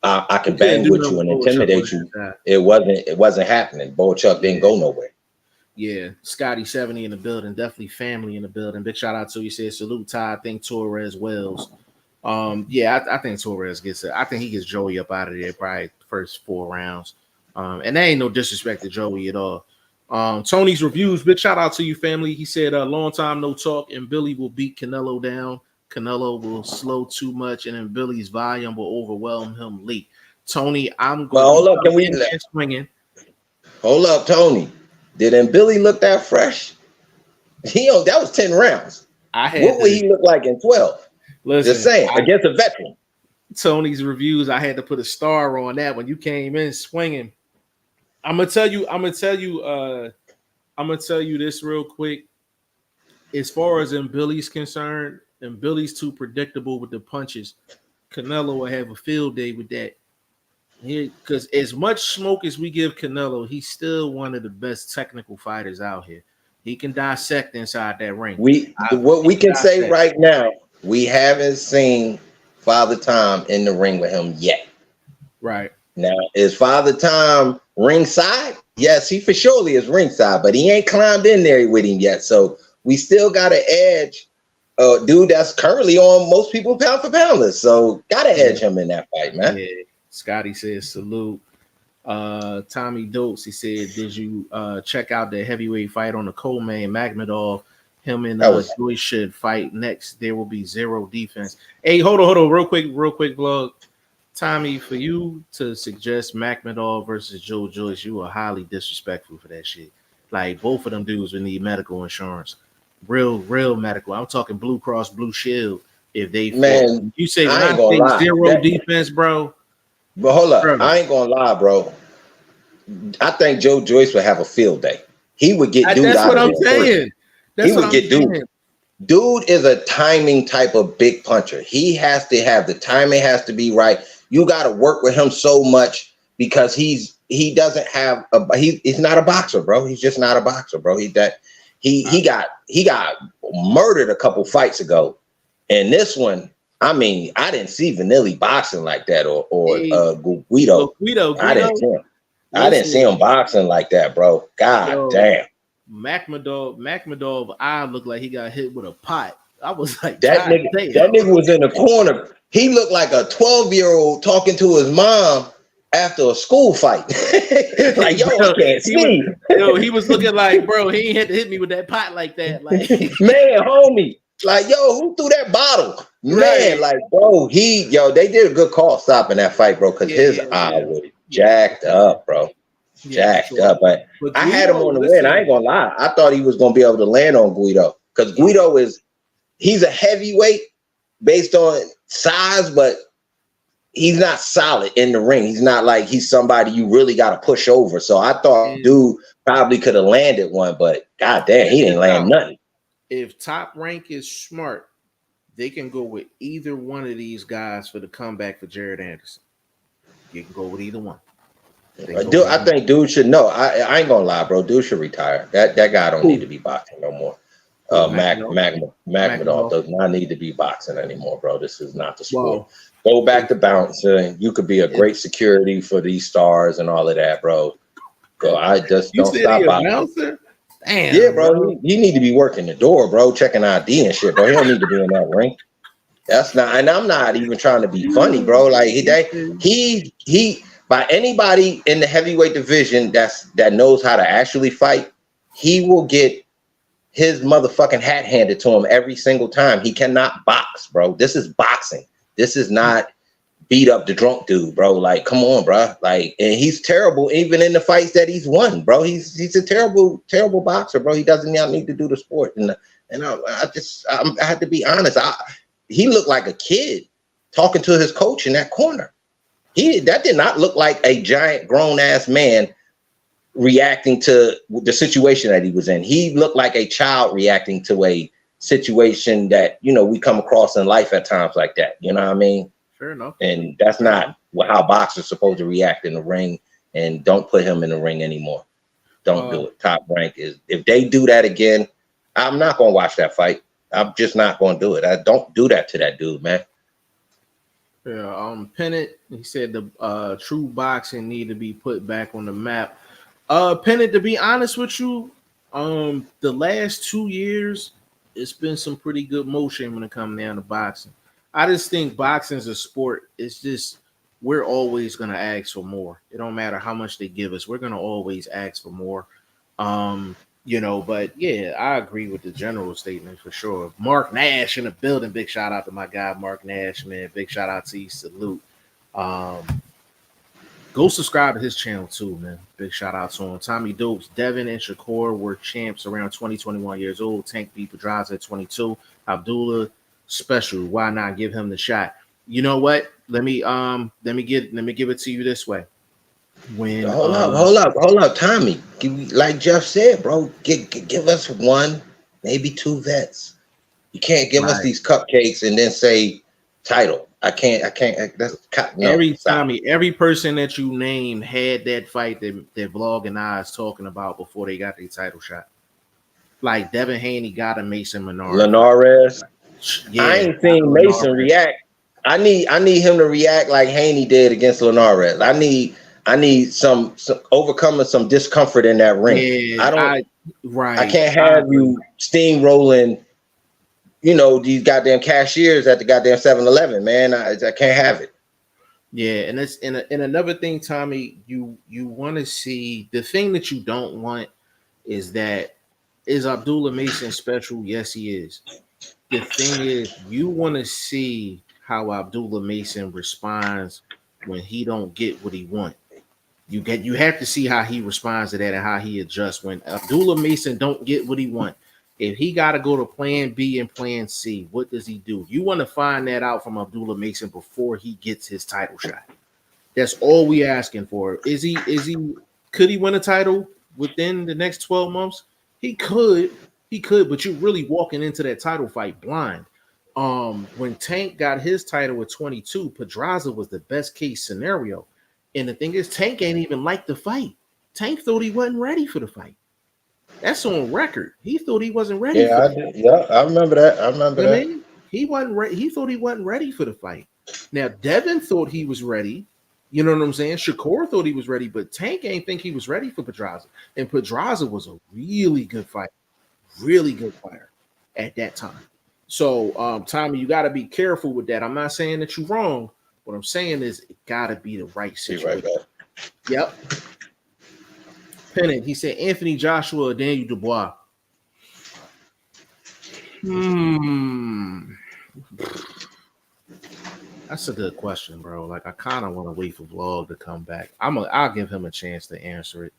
I can bang with you and intimidate you. It wasn't happening. Boychuk didn't go nowhere. Yeah, Scotty 70 in the building, definitely family in the building. Big shout out to you. Said salute Ty. I think Torres Wells. I think Torres gets it. I think he gets Joey up out of there probably first 4 rounds. And there ain't no disrespect to Joey at all. Tony's reviews, big shout out to you, family. He said long time no talk, and Billy will beat Canelo down. Canelo will slow too much, and then Billy's volume will overwhelm him late. Tony, I'm going. Hold up, swinging? Hold up, Tony. Didn't Billy look that fresh? That was 10 rounds. What would he look like in 12? Listen, just saying, against a veteran. Tony's reviews, I had to put a star on that when you came in swinging. I'm gonna tell you this real quick. As far as Billy's concerned, and Billy's too predictable with the punches, Canelo will have a field day with that. Because as much smoke as we give Canelo, he's still one of the best technical fighters out here. He can dissect inside that ring. What we can say right now, we haven't seen Father Time in the ring with him yet. Right. Now, is Father Time ringside? Yes, he for surely is ringside, but he ain't climbed in there with him yet. So we still got an edge. Dude that's currently on most people pound for pound list. So gotta edge him in that fight, man. Yeah. Scotty says salute. Tommy Dukes, he said, did you check out the heavyweight fight on the co-main Magmadov? Him and Joyce should fight next. There will be zero defense. Hey, hold on, real quick, vlog. Tommy, for you to suggest Macmadol versus Joe Joyce, you are highly disrespectful for that shit. Like both of them dudes would need medical insurance, real medical. I'm talking Blue Cross Blue Shield. If they fought, Man, you say when I I ain't gonna say lie. zero defense, bro, But hold up, bro. I ain't gonna lie, bro. I think Joe Joyce would have a field day. He would get dude That's out what of I'm there first. saying. He That's what would I'm get dude. saying. Dude is a timing type of big puncher. He has to have the timing has to be right. You got to work with him so much because he doesn't have he's not a boxer, bro. He's just not a boxer, bro. He got murdered a couple fights ago, and this one, I mean, I didn't see Vanilli boxing like that or Hey, Guido. Guido, I didn't see him. I didn't see listen, him boxing like that, bro. God yo, damn. Macmadov eye looked like he got hit with a pot. I was like, That God nigga, damn. that nigga was in the corner. He looked like a 12-year-old talking to his mom after a school fight. Like, yo, I can't see. He was looking like, bro, he ain't had to hit me with that pot like that. Like, Man, homie. Like, yo, who threw that bottle? Man, right. like, bro, they did a good call stopping that fight, bro, because his eye was jacked up, bro. Jacked up. But I had him on the win. I ain't gonna lie. I thought he was gonna be able to land on Guido. Because Guido he's a heavyweight based on size, but he's not solid in the ring. He's not like he's somebody you really got to push over. So I thought dude probably could have landed one, but goddamn, he didn't land nothing. If Top Rank is smart, they can go with either one of these guys for the comeback for Jared Anderson. You can go with either one. Dude, I think dude should know. I ain't gonna lie, bro. Dude should retire. That guy don't need to be boxing no more. Magmadal does not need to be boxing anymore, bro. This is not the sport. Go back to bouncing. You could be a great security for these stars and all of that, bro. So I just don't stop boxing. Damn, yeah, bro. He need to be working the door, bro, checking ID and shit, bro. He don't need to be in that ring. That's not, and I'm not even trying to be funny, bro. Like he by anybody in the heavyweight division that knows how to actually fight, he will get his motherfucking hat handed to him every single time. He cannot box, bro. This is boxing. This is not beat up the drunk dude, bro. Like, come on, bro. Like, and he's terrible even in the fights that he's won, bro. He's a terrible, terrible boxer, bro. He doesn't need to do the sport. And I had to be honest. He looked like a kid talking to his coach in that corner. That did not look like a giant grown ass man reacting to the situation that he was in. He looked like a child reacting to a situation that, we come across in life at times like that. You know what I mean? Fair enough. And that's not how boxers supposed to react in the ring. And don't put him in the ring anymore. Don't do it. Top Rank is, if they do that again, I'm not going to watch that fight. I'm just not going to do it. I don't do that to that dude, man. Yeah, Pennant, he said the true boxing need to be put back on the map. Pennant, to be honest with you, the last 2 years, it's been some pretty good motion when it comes down to boxing. I just think boxing is a sport. It's just, we're always going to ask for more. It don't matter how much they give us. We're going to always ask for more. But yeah, I agree with the general statement for sure. Mark Nash in the building. Big shout out to my guy, Mark Nash, man. Big shout out to you. Salute. Go subscribe to his channel too, man. Big shout out to him. Tommy Dopes, Devin and Shakur were champs around 20, 21 years old. Tank beat Pedraza at 22. Abdullah, special. Why not give him the shot? You know what? Let me give it to you this way. Hold up, Tommy. Like Jeff said, bro, give us one, maybe two vets. You can't give us these cupcakes and then say title. I can't. Every person that you named had that fight that Vlog and I is talking about before they got their title shot. Like Devin Haney got a Mason Linares. Yeah, I ain't seen Mason react. I need him to react like Haney did against Linares. I need some overcoming some discomfort in that ring. Yeah, I can't have you steamrolling, these goddamn cashiers at the goddamn 7-Eleven, man. I can't have it. Yeah, and it's and another thing, Tommy, you want to see, the thing that you don't want is Abdullah Mason special? Yes, he is. The thing is, you want to see how Abdullah Mason responds when he don't get what he want. You have to see how he responds to that and how he adjusts when Abdullah Mason don't get what he want. If he got to go to plan B and plan C, what does he do? You want to find that out from Abdullah Mason before he gets his title shot. That's all we asking for. Could he win a title within the next 12 months? He could, but you're really walking into that title fight blind. When Tank got his title at 22, Pedraza was the best case scenario. And the thing is, Tank ain't even like the fight. Tank thought he wasn't ready for the fight. That's on record. He thought he wasn't ready. Yeah, I remember that. I remember that. He wasn't ready. He thought he wasn't ready for the fight. Now Devin thought he was ready. You know what I'm saying? Shakur thought he was ready, but Tank ain't think he was ready for Pedraza. And Pedraza was a really good fighter at that time. So, Tommy, you got to be careful with that. I'm not saying that you're wrong. What I'm saying is it got to be the right situation. Right back. Yep. Pennant, he said Anthony Joshua or Daniel Dubois. That's a good question, bro. Like, I kind of want to wait for Vlog to come back. I'll give him a chance to answer it.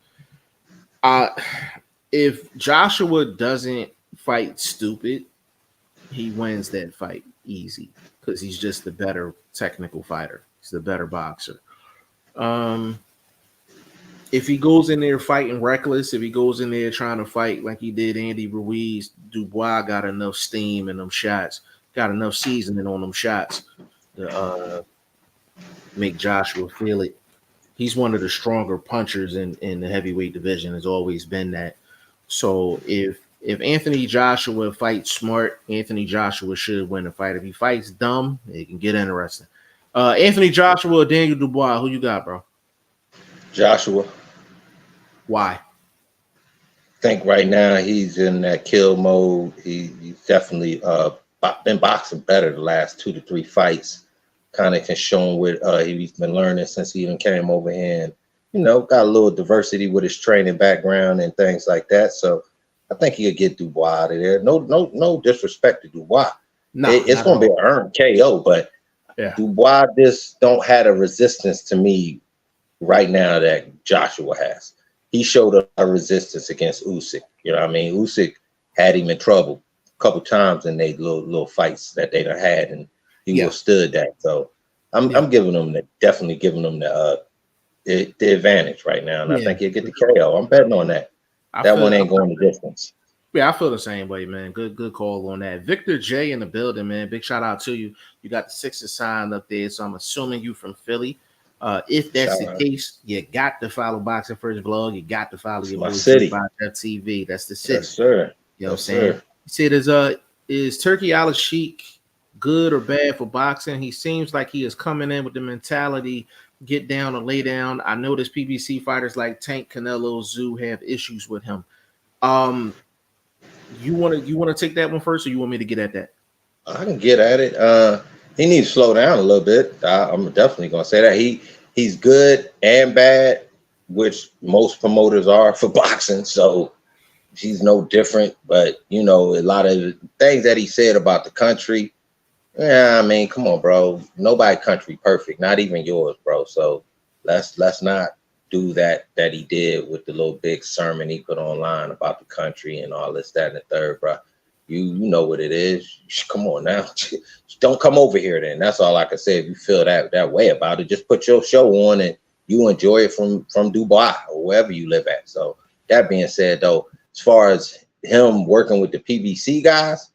If Joshua doesn't fight stupid, he wins that fight easy because he's just the better technical fighter. He's the better boxer. If he goes in there fighting reckless, if he goes in there trying to fight like he did Andy Ruiz, Dubois got enough steam in them shots, got enough seasoning on them shots to make Joshua feel it. He's one of the stronger punchers in the heavyweight division, has always been that. So if Anthony Joshua fights smart, Anthony Joshua should win the fight. If he fights dumb, it can get interesting. Anthony Joshua or Daniel Dubois, who you got, bro? Joshua. Why? I think right now he's in that kill mode. He's definitely been boxing better the last 2 to 3 fights. Kind of can show him what he's been learning since he even came over here, and got a little diversity with his training background and things like that. So I think he'll get Dubois out of there. No disrespect to Dubois. No, it's going to be an earned KO, but yeah. Dubois just don't have a resistance to me right now that Joshua has. He showed a resistance against Usyk. You know what I mean? Usyk had him in trouble a couple times in they little fights that they done had, and he withstood that. So I'm giving them definitely giving them the advantage right now, and I think he'll get the KO. I'm betting on that. That one ain't going the distance. Yeah, I feel the same way, man. Good call on that. Victor J in the building, man. Big shout out to you. You got the Sixers signed up there, so I'm assuming you from Philly. If that's the case, you got to follow Boxing First Vlog. You got to follow your boy TV. That's the city. Yes, sir. You know what I'm saying? He said, is Turkey Al-Sheikh good or bad for boxing? He seems like he is coming in with the mentality, get down or lay down. I noticed PBC fighters like Tank, Canelo, Zoo have issues with him. You want to take that one first, or you want me to get at that? I can get at it. He needs to slow down a little bit. I'm definitely gonna say that he's good and bad, which most promoters are for boxing. So he's no different. But a lot of things that he said about the country. Yeah, I mean, come on, bro. Nobody country perfect, not even yours, bro. So let's not do that he did with the little big sermon he put online about the country and all this, that, and the third, bro. You know what it is. Come on now. Don't come over here then. That's all I can say. If you feel that way about it, just put your show on and you enjoy it from Dubai or wherever you live at. So that being said, though, as far as him working with the PBC guys,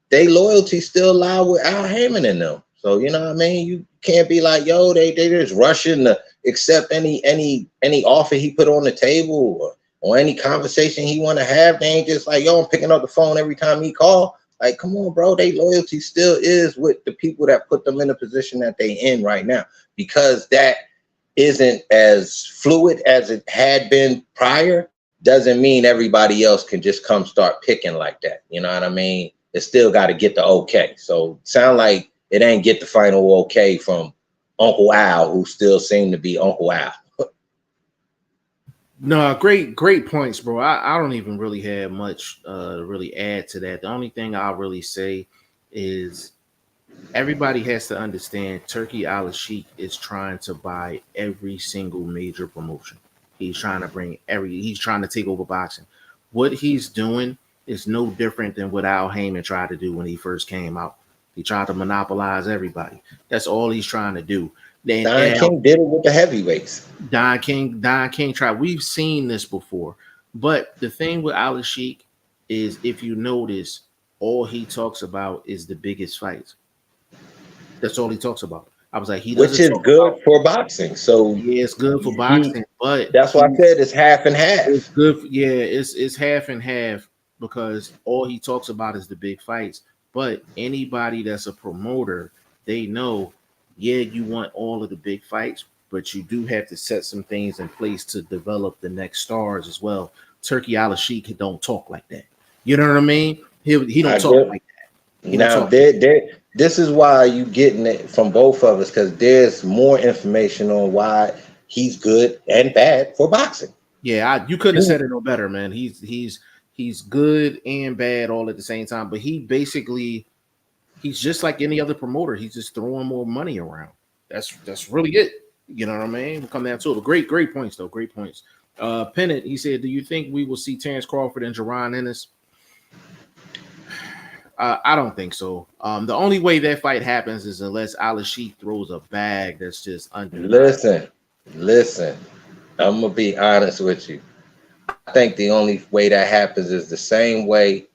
they loyalty still lie with Al Haymon in them. So you know what I mean? You can't be like, yo, they just rushing to accept any offer he put on the table or any conversation he want to have. They ain't just like, yo, I'm picking up the phone every time he call. Like, come on, bro. They loyalty still is with the people that put them in the position that they in right now, because that isn't as fluid as it had been prior. Doesn't mean everybody else can just come start picking like that. You know what I mean? It still got to get the okay. So sound like it ain't get the final okay from Uncle Al, who still seem to be Uncle Al. No, great points, bro. I don't even really have much to really add to that. The only thing I'll really say is everybody has to understand Turkey Al Sheikh is trying to buy every single major promotion. He's trying to he's trying to take over boxing. What he's doing is no different than what Al Heyman tried to do when he first came out. He tried to monopolize everybody. That's all he's trying to do. Don King did it with the heavyweights. Don King tried. We've seen this before. But the thing with Al Sheikh is, if you notice, all he talks about is the biggest fights. That's all he talks about. I was like, he doesn't, which is good for boxing. So yeah, it's good for boxing, but that's why I said it's half and half. It's good. Yeah, it's half and half because all he talks about is the big fights. But anybody that's a promoter, they know, yeah, you want all of the big fights, but you do have to set some things in place to develop the next stars as well. Turkey Al Sheikh don't talk like that. You know what I mean? He don't talk like that. Now, this is why you getting it from both of us, because there's more information on why he's good and bad for boxing. Yeah, you couldn't have said it no better, man. He's good and bad all at the same time, but he's just like any other promoter. He's just throwing more money around. That's really it. You know what I mean? We'll come down to it. Great points though. Great points. Pennant, he said, do you think we will see Terrence Crawford and Jaron Ennis? I don't think so. The only way that fight happens is unless Al Sheikh throws a bag that's just under. Listen. I'm gonna be honest with you. I think the only way that happens is the same way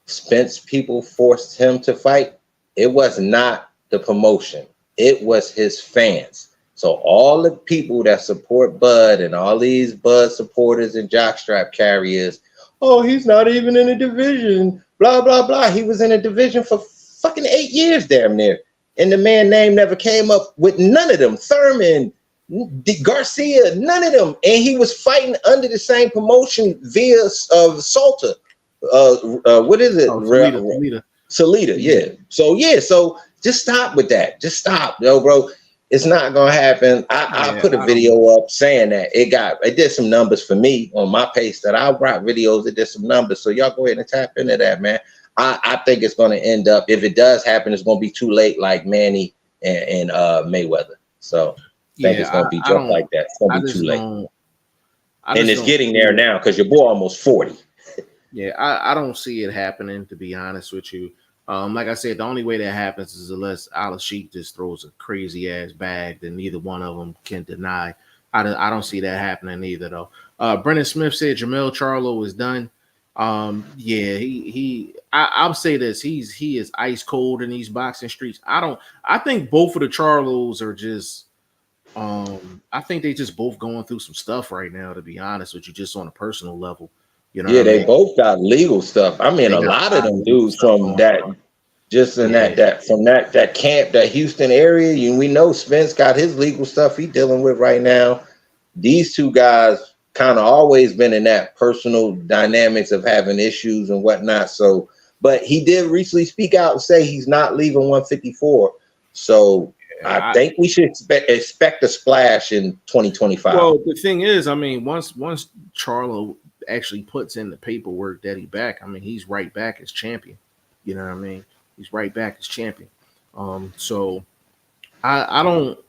Spence people forced him to fight. It was not the promotion. It was his fans. So all the people that support Bud and all these Bud supporters and jockstrap carriers, oh, he's not even in a division, blah, blah, blah. He was in a division for fucking 8 years damn near. And the man name never came up with none of them. Thurman, Garcia, none of them. And he was fighting under the same promotion via Salter. What is it? Salita, yeah. So just stop with that. Just stop, yo, bro. It's not gonna happen. I put a video up saying that it did some numbers for me on my page that I brought videos. It did some numbers. So y'all go ahead and tap into that, man. I think it's gonna end up, if it does happen, it's gonna be too late, like Manny and Mayweather. So I think it's gonna be just like that. It's gonna be too late. And it's getting there now because your boy almost 40. Yeah, I don't see it happening, to be honest with you. Like I said, the only way that happens is unless Al Sheikh just throws a crazy ass bag that neither one of them can deny. I don't see that happening either, though. Brennan Smith said Jamel Charlo is done. Yeah, I'll say this: he is ice cold in these boxing streets. I think both of the Charlos are just. I think they just both going through some stuff right now, to be honest with you, just on a personal level. You know, yeah, they both got legal stuff. I mean, a lot of them dudes from that, just in that camp, that Houston area. We know Spence got his legal stuff he dealing with right now. These two guys kind of always been in that personal dynamics of having issues and whatnot. So, but he did recently speak out and say he's not leaving 154. So I think we should expect a splash in 2025. Well, the thing is, I mean, once Charlo actually puts in the paperwork that he back, I mean, he's right back as champion. You know what I mean? He's right back as champion. So I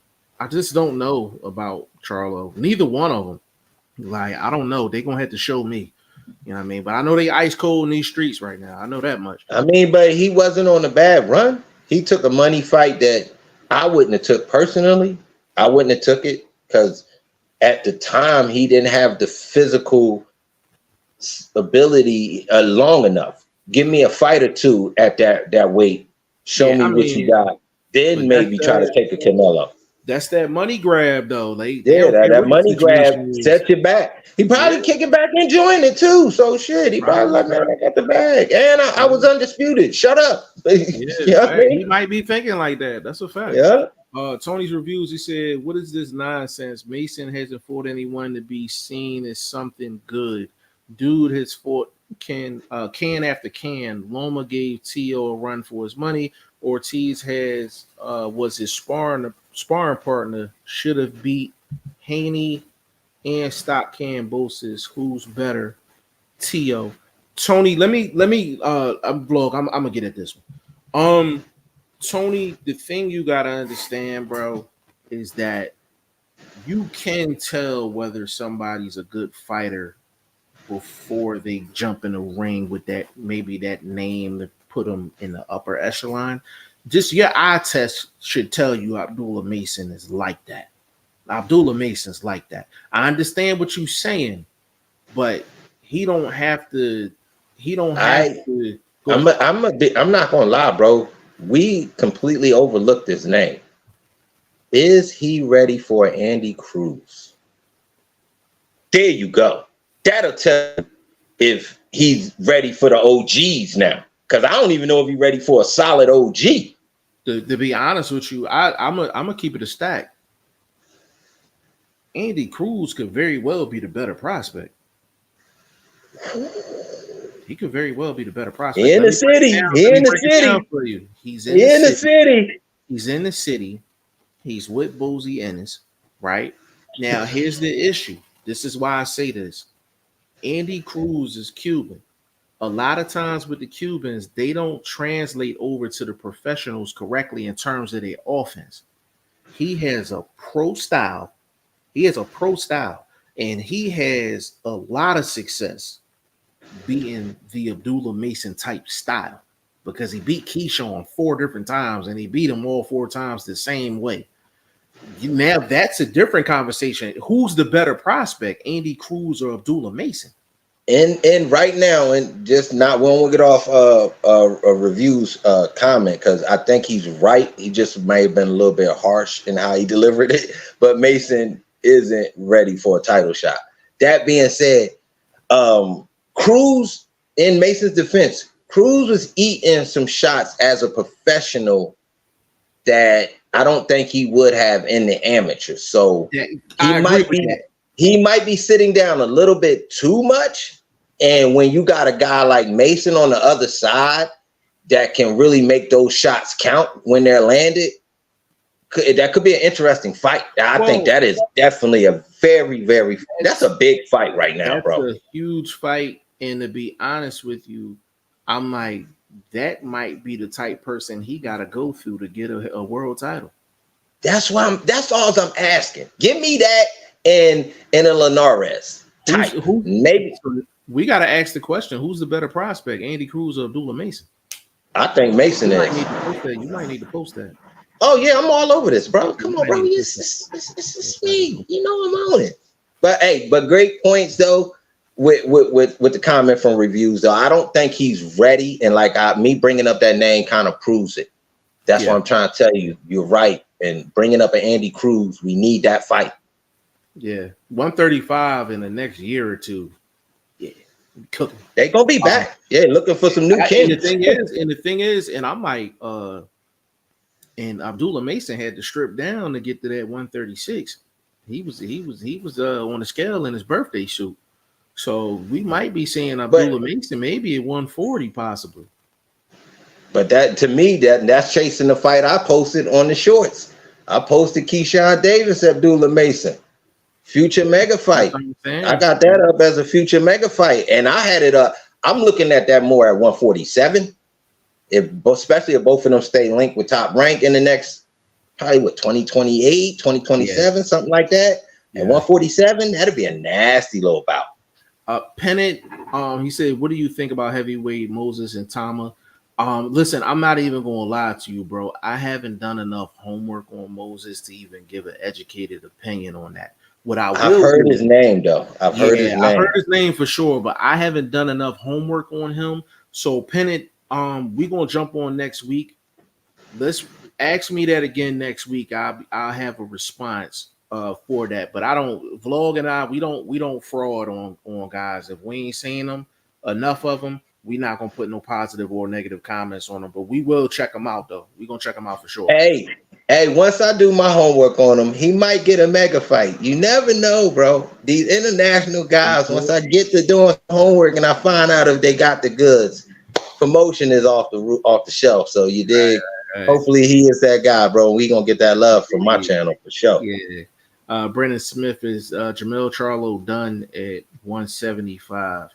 just don't know about Charlo. Neither one of them. Like, I don't know. They're gonna have to show me. You know what I mean? But I know they ice cold in these streets right now. I know that much. I mean, but he wasn't on a bad run. He took a money fight that I wouldn't have took personally. I wouldn't have took it because at the time he didn't have the physical ability long enough. Give me a fight or two at that weight. Show me what you got. Then maybe try to take a Canelo. That's that money grab, though. That money grab sets you back. He probably kicking back enjoying it too. So shit, he probably like, man, I got the bag, and I was undisputed. Shut up. He might be thinking like that. That's a fact. Yeah. Tony's reviews. He said, "What is this nonsense? Mason hasn't fought anyone to be seen as something good. Dude has fought can after can. Loma gave Tio a run for his money. Ortiz was his sparring partner. Should have beat Haney and stopped Cambosis. Who's better? Tio." Tony, let me I'm gonna get at this one. Tony, the thing you gotta understand, bro, is that you can tell whether somebody's a good fighter before they jump in the ring with that maybe that name to put them in the upper echelon. Just your eye test should tell you Abdullah Mason is like that. Abdullah Mason's like that. I understand what you're saying, but he don't have to. He don't have I to I'm go. a, I'm a bit, I'm not gonna lie, bro. We completely overlooked his name. Is he ready for Andy Cruz? There you go. That'll tell you if he's ready for the OGs now. Because I don't even know if he's ready for a solid OG. To be honest with you, I'm gonna keep it a stack. Andy Cruz could very well be the better prospect. He could very well be the better prospect. He in Let the me break it city. down. He Let me in the break it down city. for you. He's in the He in the city. city. He's in the city. He's with Boozy Ennis, right? Now, here's the issue. This is why I say this. Andy Cruz is Cuban. A lot of times with the Cubans, they don't translate over to the professionals correctly in terms of their offense. He has a pro style. He has a pro style, and he has a lot of success beating the Abdullah Mason type style because he beat Keyshawn 4 different times and he beat him all 4 times the same way. Now that's a different conversation. Who's the better prospect, Andy Cruz or Abdullah Mason? And right now, and just not when we get off a reviews comment, because I think he's right. He just may have been a little bit harsh in how he delivered it, but Mason isn't ready for a title shot. That being said, Cruz, in Mason's defense, Cruz was eating some shots as a professional that I don't think he would have in the amateur. So Yeah, I agree with that. he might be sitting down a little bit too much. And when you got a guy like Mason on the other side that can really make those shots count when they're landed, that could be an interesting fight. I think that is definitely a that's a big fight right now, bro. That's a huge fight. And to be honest with you, I'm like, that might be the type person he got to go through to get a world title. That's all I'm asking. Give me that and a Linares type. Maybe we got to ask the question: who's the better prospect, Andy Cruz or Abdullah Mason? I think Mason you is. Might need to post that. You might need to post that. Oh yeah, I'm all over this, bro. Come on, bro. It's me. You know I'm on it. But great points though. With the comment from reviews though, I don't think he's ready, and me bringing up that name kind of proves it. That's what I'm trying to tell you. You're right, and bringing up an Andy Cruz, we need that fight. Yeah, 135 in the next year or two. Yeah, cooking. They gonna be back. Yeah, looking for some new kings. And the thing is, and I'm like, and Abdullah Mason had to strip down to get to that 136. He was on the scale in his birthday suit. So we might be seeing Abdullah Mason maybe at 140 possibly. But that to me, that's chasing the fight I posted on the shorts. I posted Keyshawn Davis, Abdullah Mason, future mega fight. I got that up as a future mega fight, and I had it up. I'm looking at that more at 147. Especially if both of them stay linked with Top Rank in the next probably 2028, 2027, something like that. At 147, that'd be a nasty little bout. Pennant, he said, "What do you think about heavyweight Moses and Tama?" Listen, I'm not even gonna lie to you, bro. I haven't done enough homework on Moses to even give an educated opinion on that. I've heard his name though. I've heard his name for sure, but I haven't done enough homework on him. So Pennant, we're gonna jump on next week. Let's ask me that again next week. I'll have a response for that. But I don't vlog and we don't fraud on guys. If we ain't seen them, enough of them, we're not gonna put no positive or negative comments on them. But we will check them out though. We're gonna check them out for sure. Hey, once I do my homework on him, he might get a mega fight. You never know, bro. These international guys, once I get to doing homework and I find out if they got the goods, promotion is off the shelf. So you dig. Right. Hopefully he is that guy, bro. We gonna get that love from my channel for sure. Yeah. Brennan Smith is Jamel Charlo done at 175.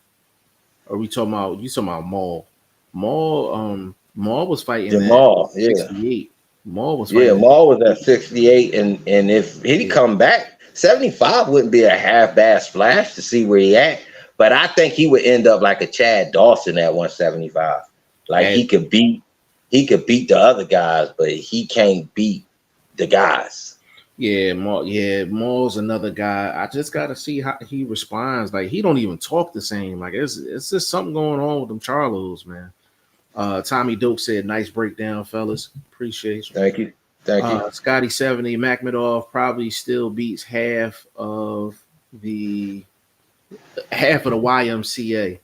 Are we talking about? You talking about Maul? Maul, Maul was fighting Jamal, at 68. Maul was yeah, fighting. Maul was at 68, and if he'd come back, 75 wouldn't be a half-bass splash to see where he at. But I think he would end up like a Chad Dawson at 175. Like he could beat the other guys, but he can't beat the guys. Yeah, Maul's another guy. I just got to see how he responds. Like he don't even talk the same. Like it's just something going on with them Charlos, man. Tommy Doak said, "Nice breakdown, fellas. Appreciate you." Thank you. Scotty 70 Makhmedov probably still beats half of the YMCA.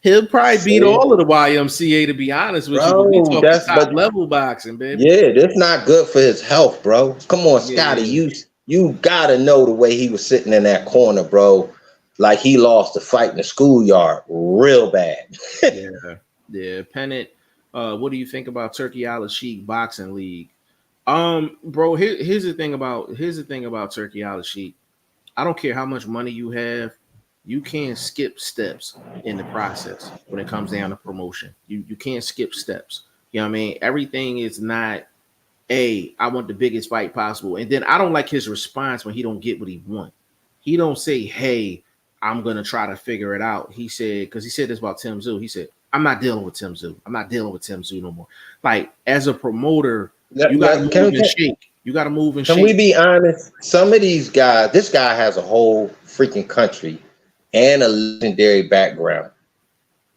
He'll probably beat all of the YMCA, to be honest with you. We talking top level boxing, baby. Yeah, that's not good for his health, bro. Come on, Scotty. You gotta know the way he was sitting in that corner, bro. Like he lost the fight in the schoolyard real bad. Yeah. Pennant, what do you think about Turkey Al-Sheikh Boxing League? Bro, here's the thing about Turkey Al-Sheikh. I don't care how much money you have, you can't skip steps in the process when it comes down to promotion. You can't skip steps. You know what I mean? Everything is not, I want the biggest fight possible. And then I don't like his response when he don't get what he want. He don't say, hey, I'm gonna try to figure it out. He said, because he said this about Tim Tszyu. He said, I'm not dealing with Tim Tszyu. I'm not dealing with Tim Tszyu no more. Like, as a promoter, you got to move and shake. You got to move and shake. Can we be honest? Some of these guys, this guy has a whole freaking country and a legendary background.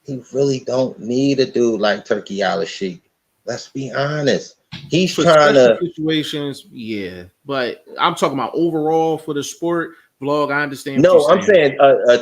He really don't need a dude like Turkey Al-Sheikh. Let's be honest. He's trying to situations, yeah. But I'm talking about overall for the sport. Vlog, I understand. No, I'm saying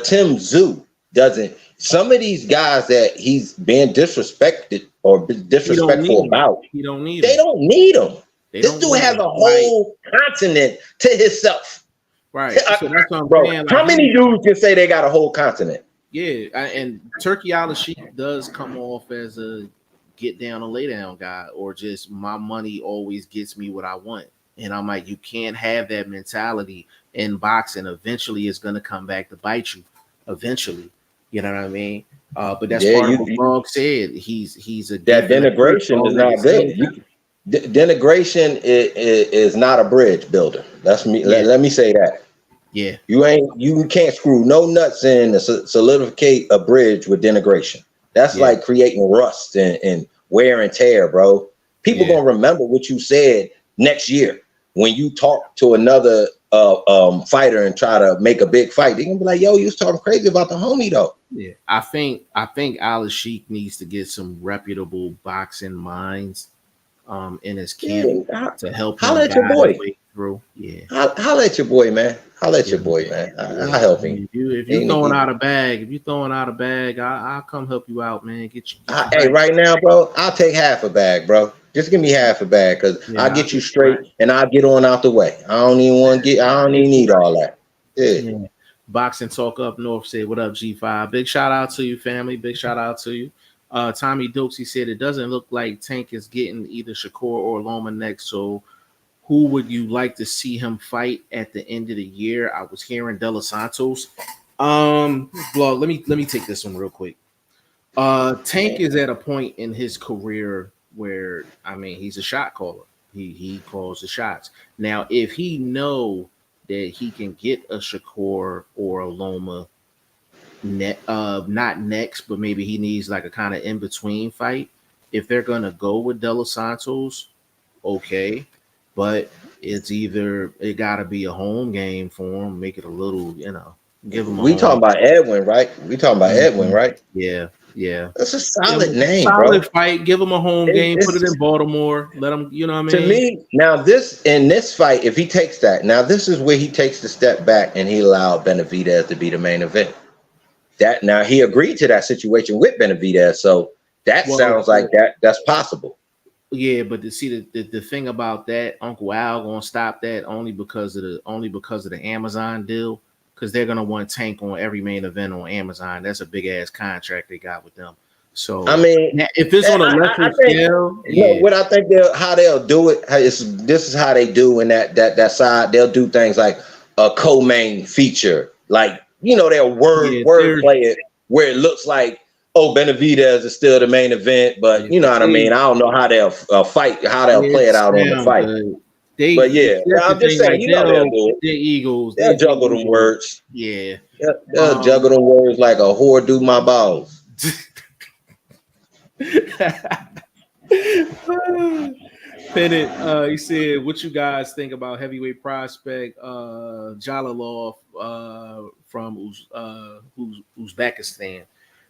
Tim Tszyu doesn't. Some of these guys that he's being disrespected or disrespectful about, they don't need him. This dude has a whole continent to himself. Right. So that's what I'm saying. Like, how many dudes can say they got a whole continent? Yeah, and Turkey Al-Sheikh does come off as a get down and lay down guy, or just my money always gets me what I want. And I'm like, you can't have that mentality in boxing. Eventually, it's going to come back to bite you. Eventually. You know what I mean? But that's part of what Frog said. He's a that denigration is not good. Denigration is not a bridge builder. That's me. Yeah. Let me say that. Yeah, you can't screw no nuts in to solidify a bridge with denigration. That's like creating rust and wear and tear, bro. People gonna remember what you said next year when you talk to another fighter and try to make a big fight. They gonna be like, "Yo, you was talking crazy about the homie, though." Yeah, I think Al-Sheikh needs to get some reputable boxing minds in his camp to help him holla at your boy through. Yeah, holla at your boy, man. Holla at your boy, man. I'll help him. If you're throwing out a bag, I'll come help you out, man. Get you. Hey, right now, bro, I'll take half a bag, bro. Just give me half a bag, because I'll get you straight and I'll get on out the way. I don't even need all that. Yeah. Boxing Talk Up North said, "What up, G5? Big shout out to you, family. Big shout out to you." Tommy Dokes, said it doesn't look like Tank is getting either Shakur or Loma next. So who would you like to see him fight at the end of the year? I was hearing De Los Santos. Blog, let me take this one real quick. Tank is at a point in his career where, I mean, he's a shot caller. He calls the shots. Now, if he know that he can get a Shakur or a Loma, not next, but maybe he needs like a kind of in-between fight. If they're gonna go with De Los Santos, okay, but it's either it gotta be a home game for him, make it a little, give him. We talking about Edwin, right? Edwin, right? Yeah. That's a solid name, solid bro. Fight. Give him a home game. Put it in Baltimore. Let him. You know what I mean? To me, now this fight, if he takes that, now this is where he takes the step back and he allowed Benavidez to be the main event. That now he agreed to that situation with Benavidez, so that sounds like that's possible. Yeah, but to see the thing about that, Uncle Al gonna stop that only because of the Amazon deal. Because they're gonna want Tank on every main event on Amazon. That's a big ass contract they got with them. So I mean, if it's on a lesser scale, what I think how they'll do it this is how they do in that side. They'll do things like a co-main feature, like they'll word play it where it looks like Oh, Benavidez is still the main event, but you know what I mean. I don't know how they'll fight, how they'll play it out on the fight. But yeah, I'm just saying, you know they'll do it. The Eagles, they'll juggle them words. Yeah, they'll juggle them words like a whore do my balls. Pennant, he said, "What you guys think about heavyweight prospect Jalalov from Uzbekistan?"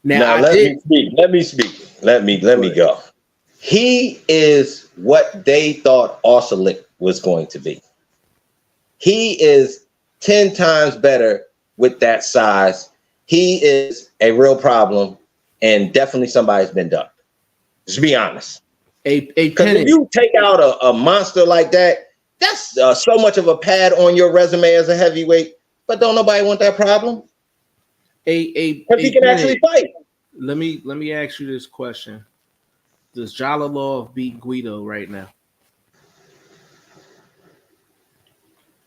Now let me speak. Let me go. He is what they thought Orsulik was going to be. He is 10 times better with that size. He is a real problem and definitely somebody's been ducked. Just be honest. Because if you take out a monster like that, that's so much of a pad on your resume as a heavyweight. But don't nobody want that problem. Because he can actually fight. Let me ask you this question: does Jalalov beat Guido right now?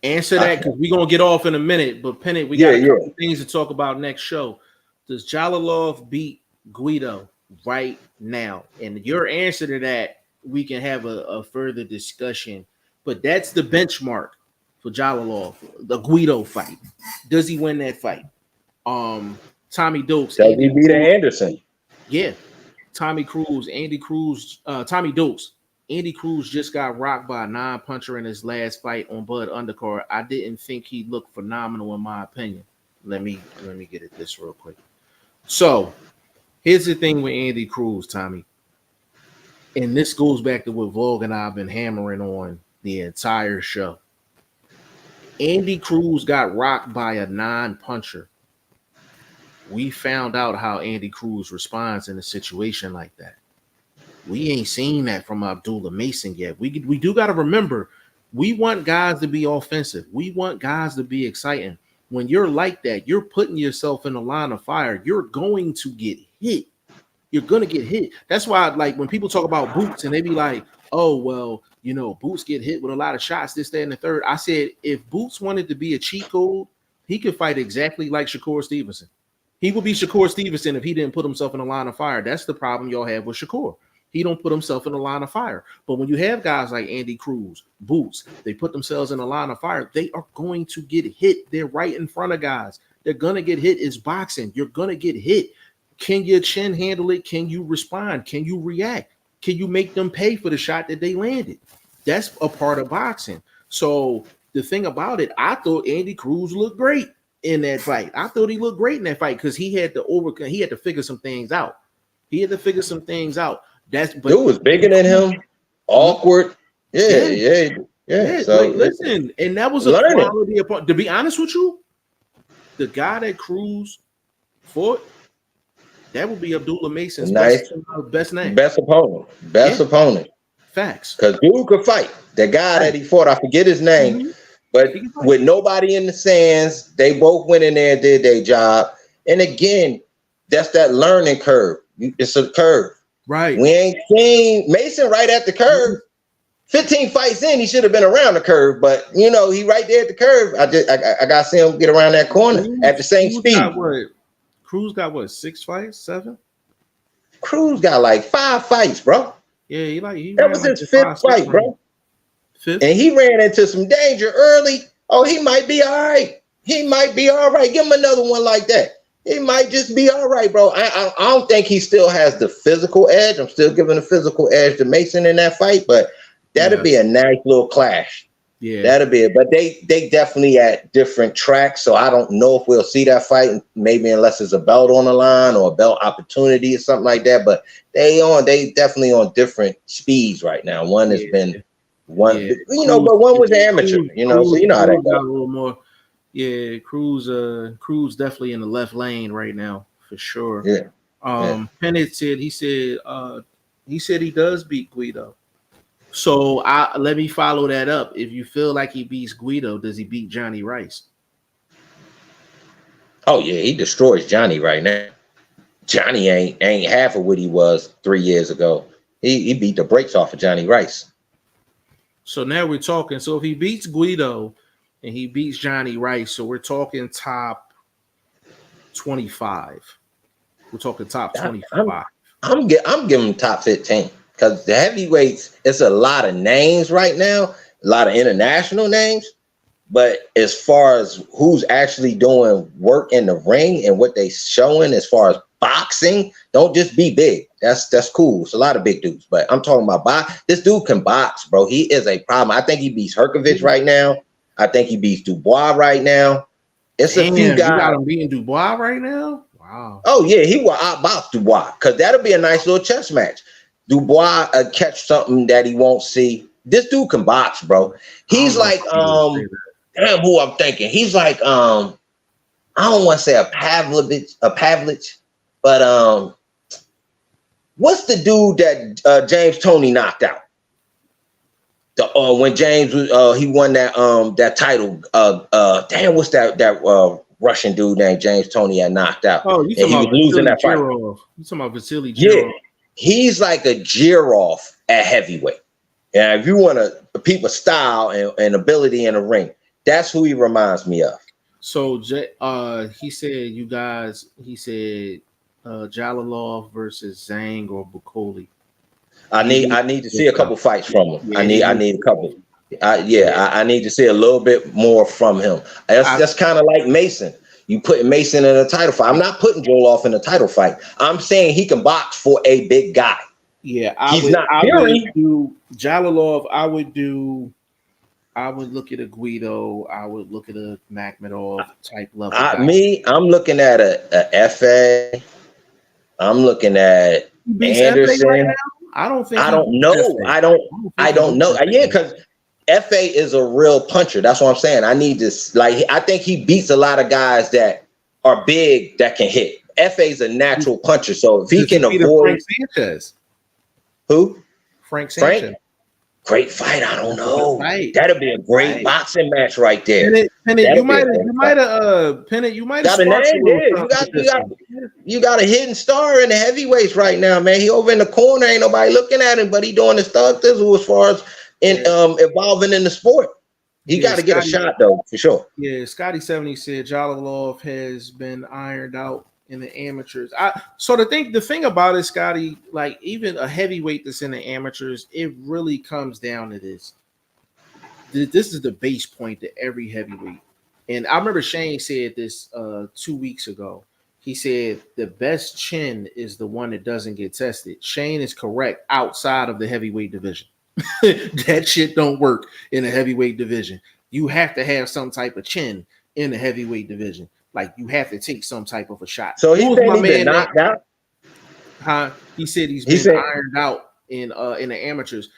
Answer that, because we're gonna get off in a minute. But Pennant, we got a couple things to talk about next show. Does Jalalov beat Guido right now? And your answer to that, we can have a further discussion. But that's the benchmark for Jalalov, the Guido fight. Does he win that fight? Tommy Dokes. Does he beat Anderson? Yeah. Tommy Cruz, Andy Cruz, Tommy Dokes. Andy Cruz just got rocked by a non-puncher in his last fight on Bud Undercard. I didn't think he looked phenomenal in my opinion. Let me get at this real quick. So here's the thing with Andy Cruz, Tommy. And this goes back to what Vogue and I have been hammering on the entire show. Andy Cruz got rocked by a non-puncher. We found out how Andy Cruz responds in a situation like that. We ain't seen that from Abdullah Mason yet. We do got to remember, we want guys to be offensive. We want guys to be exciting. When you're like that, you're putting yourself in the line of fire. You're going to get hit. You're going to get hit. That's why, like, when people talk about Boots and they be like, oh, well, you know, Boots get hit with a lot of shots, this, that, and the third. I said, if Boots wanted to be a cheat code, he could fight exactly like Shakur Stevenson. He would be Shakur Stevenson if he didn't put himself in the line of fire. That's the problem y'all have with Shakur. He don't put himself in the line of fire. But when you have guys like Andy Cruz, Boots, they put themselves in the line of fire, they are going to get hit. They're right in front of guys. They're going to get hit. It's boxing. You're going to get hit. Can your chin handle it? Can you respond? Can you react? Can you make them pay for the shot that they landed? That's a part of boxing. So the thing about it, I thought Andy Cruz looked great in that fight. I thought he looked great in that fight because he had to figure some things out. Dude was bigger than him, awkward. Yeah. So like, listen, and that was a quality of. To be honest with you, the guy that Cruz fought, that would be Abdullah Mason's best name, best opponent. Facts. Because dude could fight. The guy that he fought, I forget his name, but with nobody in the stands, they both went in there and did their job. And again, that's that learning curve. It's a curve. Right. We ain't seen Mason right at the curve. 15 fights in, he should have been around the curve, but you know, he right there at the curve. I got to see him get around that corner at the same speed. Cruz got what, 6 fights, 7? Cruz got like 5 fights, bro. Yeah, that was his 5th fight, bro. 5th? And he ran into some danger early. Oh, he might be all right. Give him another one like that. He might just be all right, bro. I don't think he still has the physical edge. I'm still giving the physical edge to Mason in that fight, but that'd be a nice little clash. Yeah, that'd be it. But they definitely at different tracks, so I don't know if we'll see that fight. Maybe unless there's a belt on the line or a belt opportunity or something like that. But they definitely on different speeds right now. One has been one, you know, but one was amateur. You know, so you know how that goes. A little more. Yeah, Cruz definitely in the left lane right now for sure. Yeah. Pennant said he said he does beat Guido. So let me follow that up. If you feel like he beats Guido, does he beat Johnny Rice? Oh yeah, he destroys Johnny right now. Johnny ain't half of what he was 3 years ago. He beat the brakes off of Johnny Rice. So now we're talking. So if he beats Guido and he beats Johnny Rice, so we're talking top 25. We're talking top I'm 25. I'm giving him top 15 because the heavyweights, it's a lot of names right now, a lot of international names. But as far as who's actually doing work in the ring and what they showing as far as boxing, don't just be big. That's cool. It's a lot of big dudes, but I'm talking about box. This dude can box, bro. He is a problem. I think he beats Herkovich right now. I think he beats Dubois right now. It's a few guys. You got him beating Dubois right now? Wow. Oh yeah, he will outbox Dubois because that'll be a nice little chess match. Dubois catch something that he won't see. This dude can box, bro. He's like damn, who I'm thinking. He's like I don't want to say a Pavlich, but what's the dude that James Toney knocked out? When James he won that title. Damn, what's that Russian dude named James Toney had knocked out? Oh, you talking about losing that fight? You talking about Vasily Girov? Yeah, he's like a Girov at heavyweight. And if you want to peep a style and ability in the ring, that's who he reminds me of. So he said Jalalov versus Zhang or Bukoli. I need to see a couple fights from him. Yeah, I need a couple. I need to see a little bit more from him. That's kind of like Mason. You put Mason in a title fight. I'm not putting Joloff in a title fight. I'm saying he can box for a big guy. Yeah, I would do Jalalov. I would look at a Guido. I would look at a Makhmedov type level. I'm looking at a FA. I'm looking at Anderson. Right I don't know. I don't know. Yeah, because FA is a real puncher. That's what I'm saying. I need to I think he beats a lot of guys that are big that can hit. FA is a natural puncher. So if he can avoid Frank Sanchez. Who? Frank Sanchez. Great fight. I don't know. That'll be a great boxing match right there. Pennant, you might have got a name. You got a hidden star in the heavyweights right now, man. He over in the corner, ain't nobody looking at him, but he doing his thug thizzle as far as evolving in the sport. He got to get a shot though, for sure. Yeah, Scotty 70 said Jalalov has been ironed out in the amateurs. The thing about it, Scotty, like even a heavyweight that's in the amateurs, it really comes down to this. This is the base point to every heavyweight. And I remember Shane said this 2 weeks ago. He said the best chin is the one that doesn't get tested. Shane is correct outside of the heavyweight division. That shit don't work in the heavyweight division. You have to have some type of chin in the heavyweight division. Like you have to take some type of a shot. So he's been knocked out. He said he's been ironed out in the amateurs.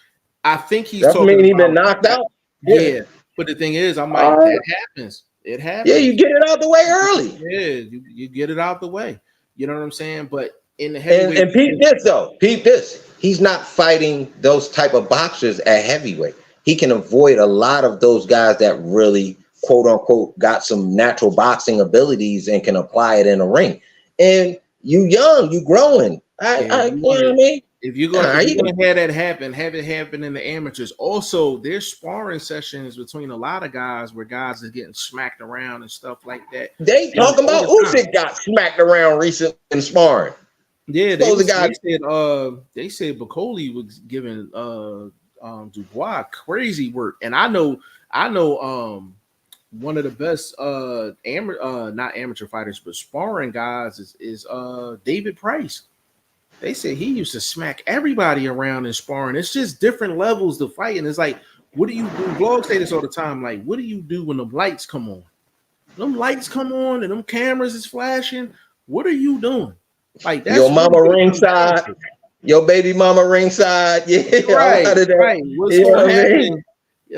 I think he's talking about. He's been knocked out. Yeah, but the thing is, I'm like, that happens. It happens. Yeah, you get it out the way early. Yeah, you get it out the way. You know what I'm saying? But in the heavyweight, and peep this though. Peep this. He's not fighting those type of boxers at heavyweight. He can avoid a lot of those guys that really, quote unquote, got some natural boxing abilities and can apply it in a ring. And you young, you growing. You know what I mean? If you're gonna have that happen, have it happen in the amateurs. Also, there's sparring sessions between a lot of guys where guys are getting smacked around and stuff like that. They talking about Usyk got smacked around recently in sparring. Yeah, they said Bukoli was giving Dubois crazy work, and I know one of the best not amateur fighters but sparring guys is David Price. They said he used to smack everybody around in sparring. It's just different levels to fight, and it's like, what do you do? Vlogs say this all the time. Like, what do you do when the lights come on? Them lights come on and them cameras is flashing. What are you doing? Like that's your mama ringside, your baby mama ringside. Yeah, right. What's gonna happen?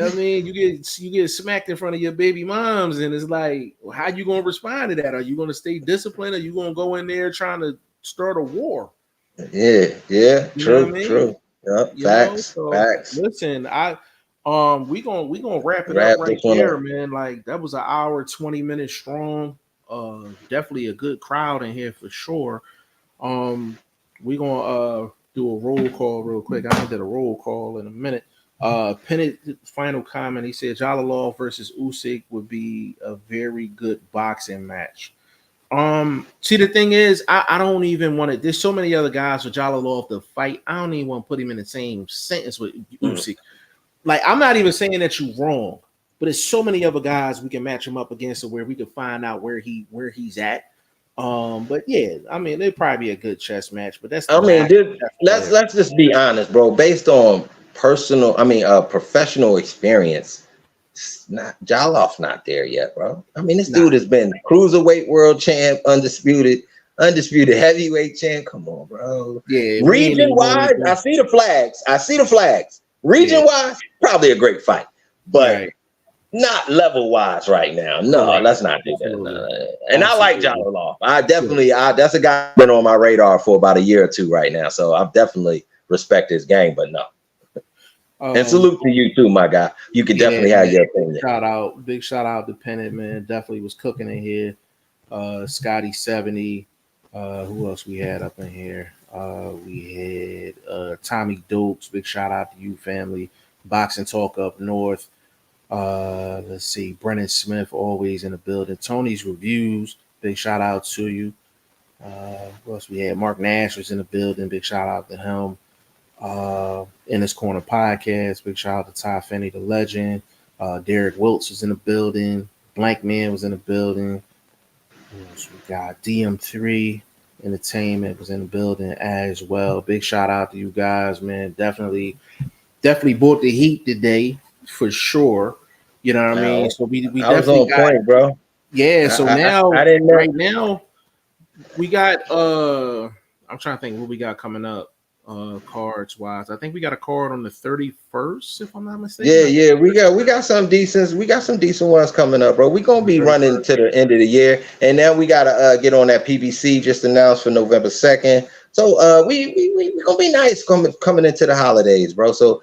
I mean, you get smacked in front of your baby moms, and it's like, well, how you gonna respond to that? Are you gonna stay disciplined? Are you gonna go in there trying to start a war? Yeah, true. Yeah, facts. Listen, we gonna wrap it up right there, man. Like that was an hour 20 minutes strong. Definitely a good crowd in here for sure. We gonna do a roll call real quick. I did a roll call in a minute. Pennant final comment. He said Jalalov versus Usyk would be a very good boxing match. See, the thing is, I don't even want to. There's so many other guys for Jalalov to fight. I don't even want to put him in the same sentence with Usyk. Like, I'm not even saying that you're wrong, but there's so many other guys we can match him up against, where we can find out where he's at. But yeah, I mean, it'd probably be a good chess match. But that's I mean, let's just be honest, bro. Based on professional experience, Jaloff's not there yet, bro. I mean, this dude has been cruiserweight world champ, undisputed heavyweight champ. Come on, bro. Yeah, Region wise, I see the flags. Region wise, probably a great fight, but not level wise right now. No, let's not do that. No. And I like Jaloff. That's a guy been on my radar for about a year or two right now. So I definitely respect his game, but no. And salute to you too, my guy. You can definitely have your opinion. Big shout out to Pennant, man. Definitely was cooking in here. Scotty 70. Who else we had up in here? We had Tommy Dokes. Big shout out to you, family. Boxing Talk up north. Let's see. Brennan Smith always in the building. Tony's Reviews. Big shout out to you. Who else we had? Mark Nash was in the building. Big shout out to him. In His Corner podcast. Big shout out to Ty Finney, the legend. Derek Wiltz was in the building. Blank Man was in the building. Who else we got? DM3 Entertainment was in the building as well. Big shout out to you guys, man. Definitely bought the heat today for sure. You know what I mean? So we definitely was on point, bro. Yeah. So right now we got I'm trying to think what we got coming up. Cards wise, I think we got a card on the 31st, if I'm not mistaken. Yeah, we got some decent ones coming up, bro. We're gonna be running to the end of the year, and now we gotta get on that PBC just announced for November 2nd. So we gonna be nice coming into the holidays, bro. So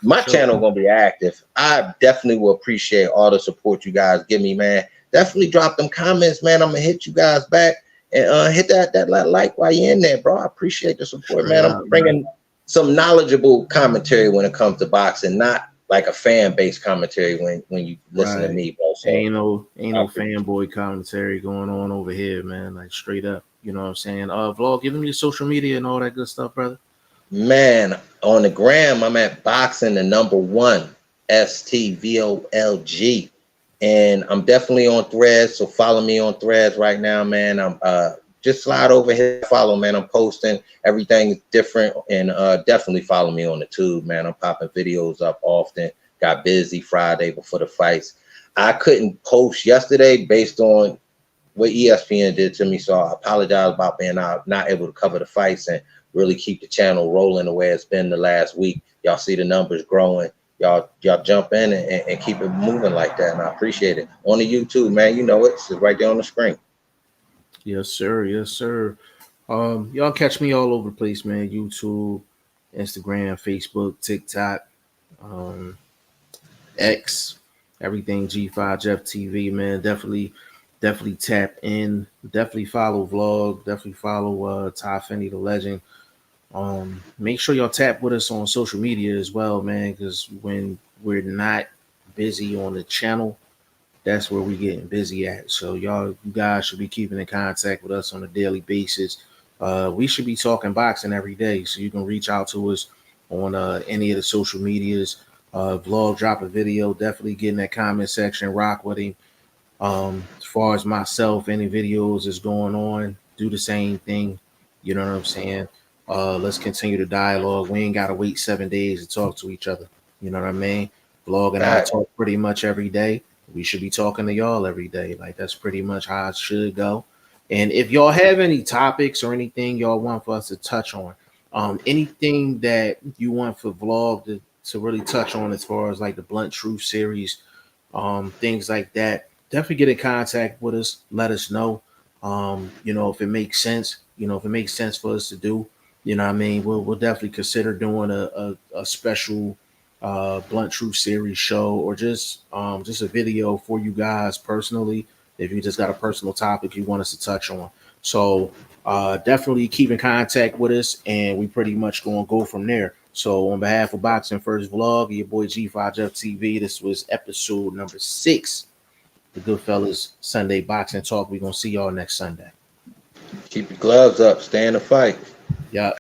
my channel gonna be active. I definitely will appreciate all the support you guys give me, man. Definitely drop them comments, man. I'm gonna hit you guys back. And hit that like while you're in there, bro. I appreciate the support, man. I'm bringing some knowledgeable commentary when it comes to boxing, not like a fan-based commentary when you listen to me, bro. So, ain't no fanboy commentary going on over here, man. Like straight up, you know what I'm saying? Vlog, give them your social media and all that good stuff, brother. Man, on the gram, I'm at boxing the number 1 STVOLG. And I'm definitely on Threads, so follow me on Threads right now, man. I'm just slide over here, follow, man. I'm posting everything different, and definitely follow me on the tube, man. I'm popping videos up often. Got busy Friday before the fights. I couldn't post yesterday based on what ESPN did to me, so I apologize about being not able to cover the fights and really keep the channel rolling the way it's been the last week. Y'all see the numbers growing. Y'all jump in and keep it moving like that, and I appreciate it. On the YouTube, man, you know it's right there on the screen. Yes, sir. Y'all catch me all over the place, man. YouTube, Instagram, Facebook, TikTok, X, everything G5 Jeff TV, man. Definitely tap in. Definitely follow Vlog. Definitely follow Ty Finney, the legend. Make sure y'all tap with us on social media as well, man, because when we're not busy on the channel, that's where we're getting busy at. So you guys should be keeping in contact with us on a daily basis. We should be talking boxing every day, so you can reach out to us on any of the social medias. Vlog, drop a video, definitely get in that comment section, rock with him. As far as myself, any videos is going on, do the same thing. You know what I'm saying? Let's continue the dialogue. We ain't got to wait 7 days to talk to each other. You know what I mean? Vlog and I talk pretty much every day. We should be talking to y'all every day. Like, that's pretty much how it should go. And if y'all have any topics or anything y'all want for us to touch on, anything that you want for Vlog to really touch on as far as like the Blunt Truth series, things like that, definitely get in contact with us. Let us know, if it makes sense, if it makes sense for us to do. You know what I mean? We'll definitely consider doing a special Blunt Truth series show, or just a video for you guys personally, if you just got a personal topic you want us to touch on. So definitely keep in contact with us, and we pretty much gonna go from there. So on behalf of Boxing First Vlog, your boy G5 Jeff TV, this was episode number 6. the Goodfellas Sunday Boxing Talk. We're gonna see y'all next Sunday. Keep your gloves up. Stay in the fight. Yeah.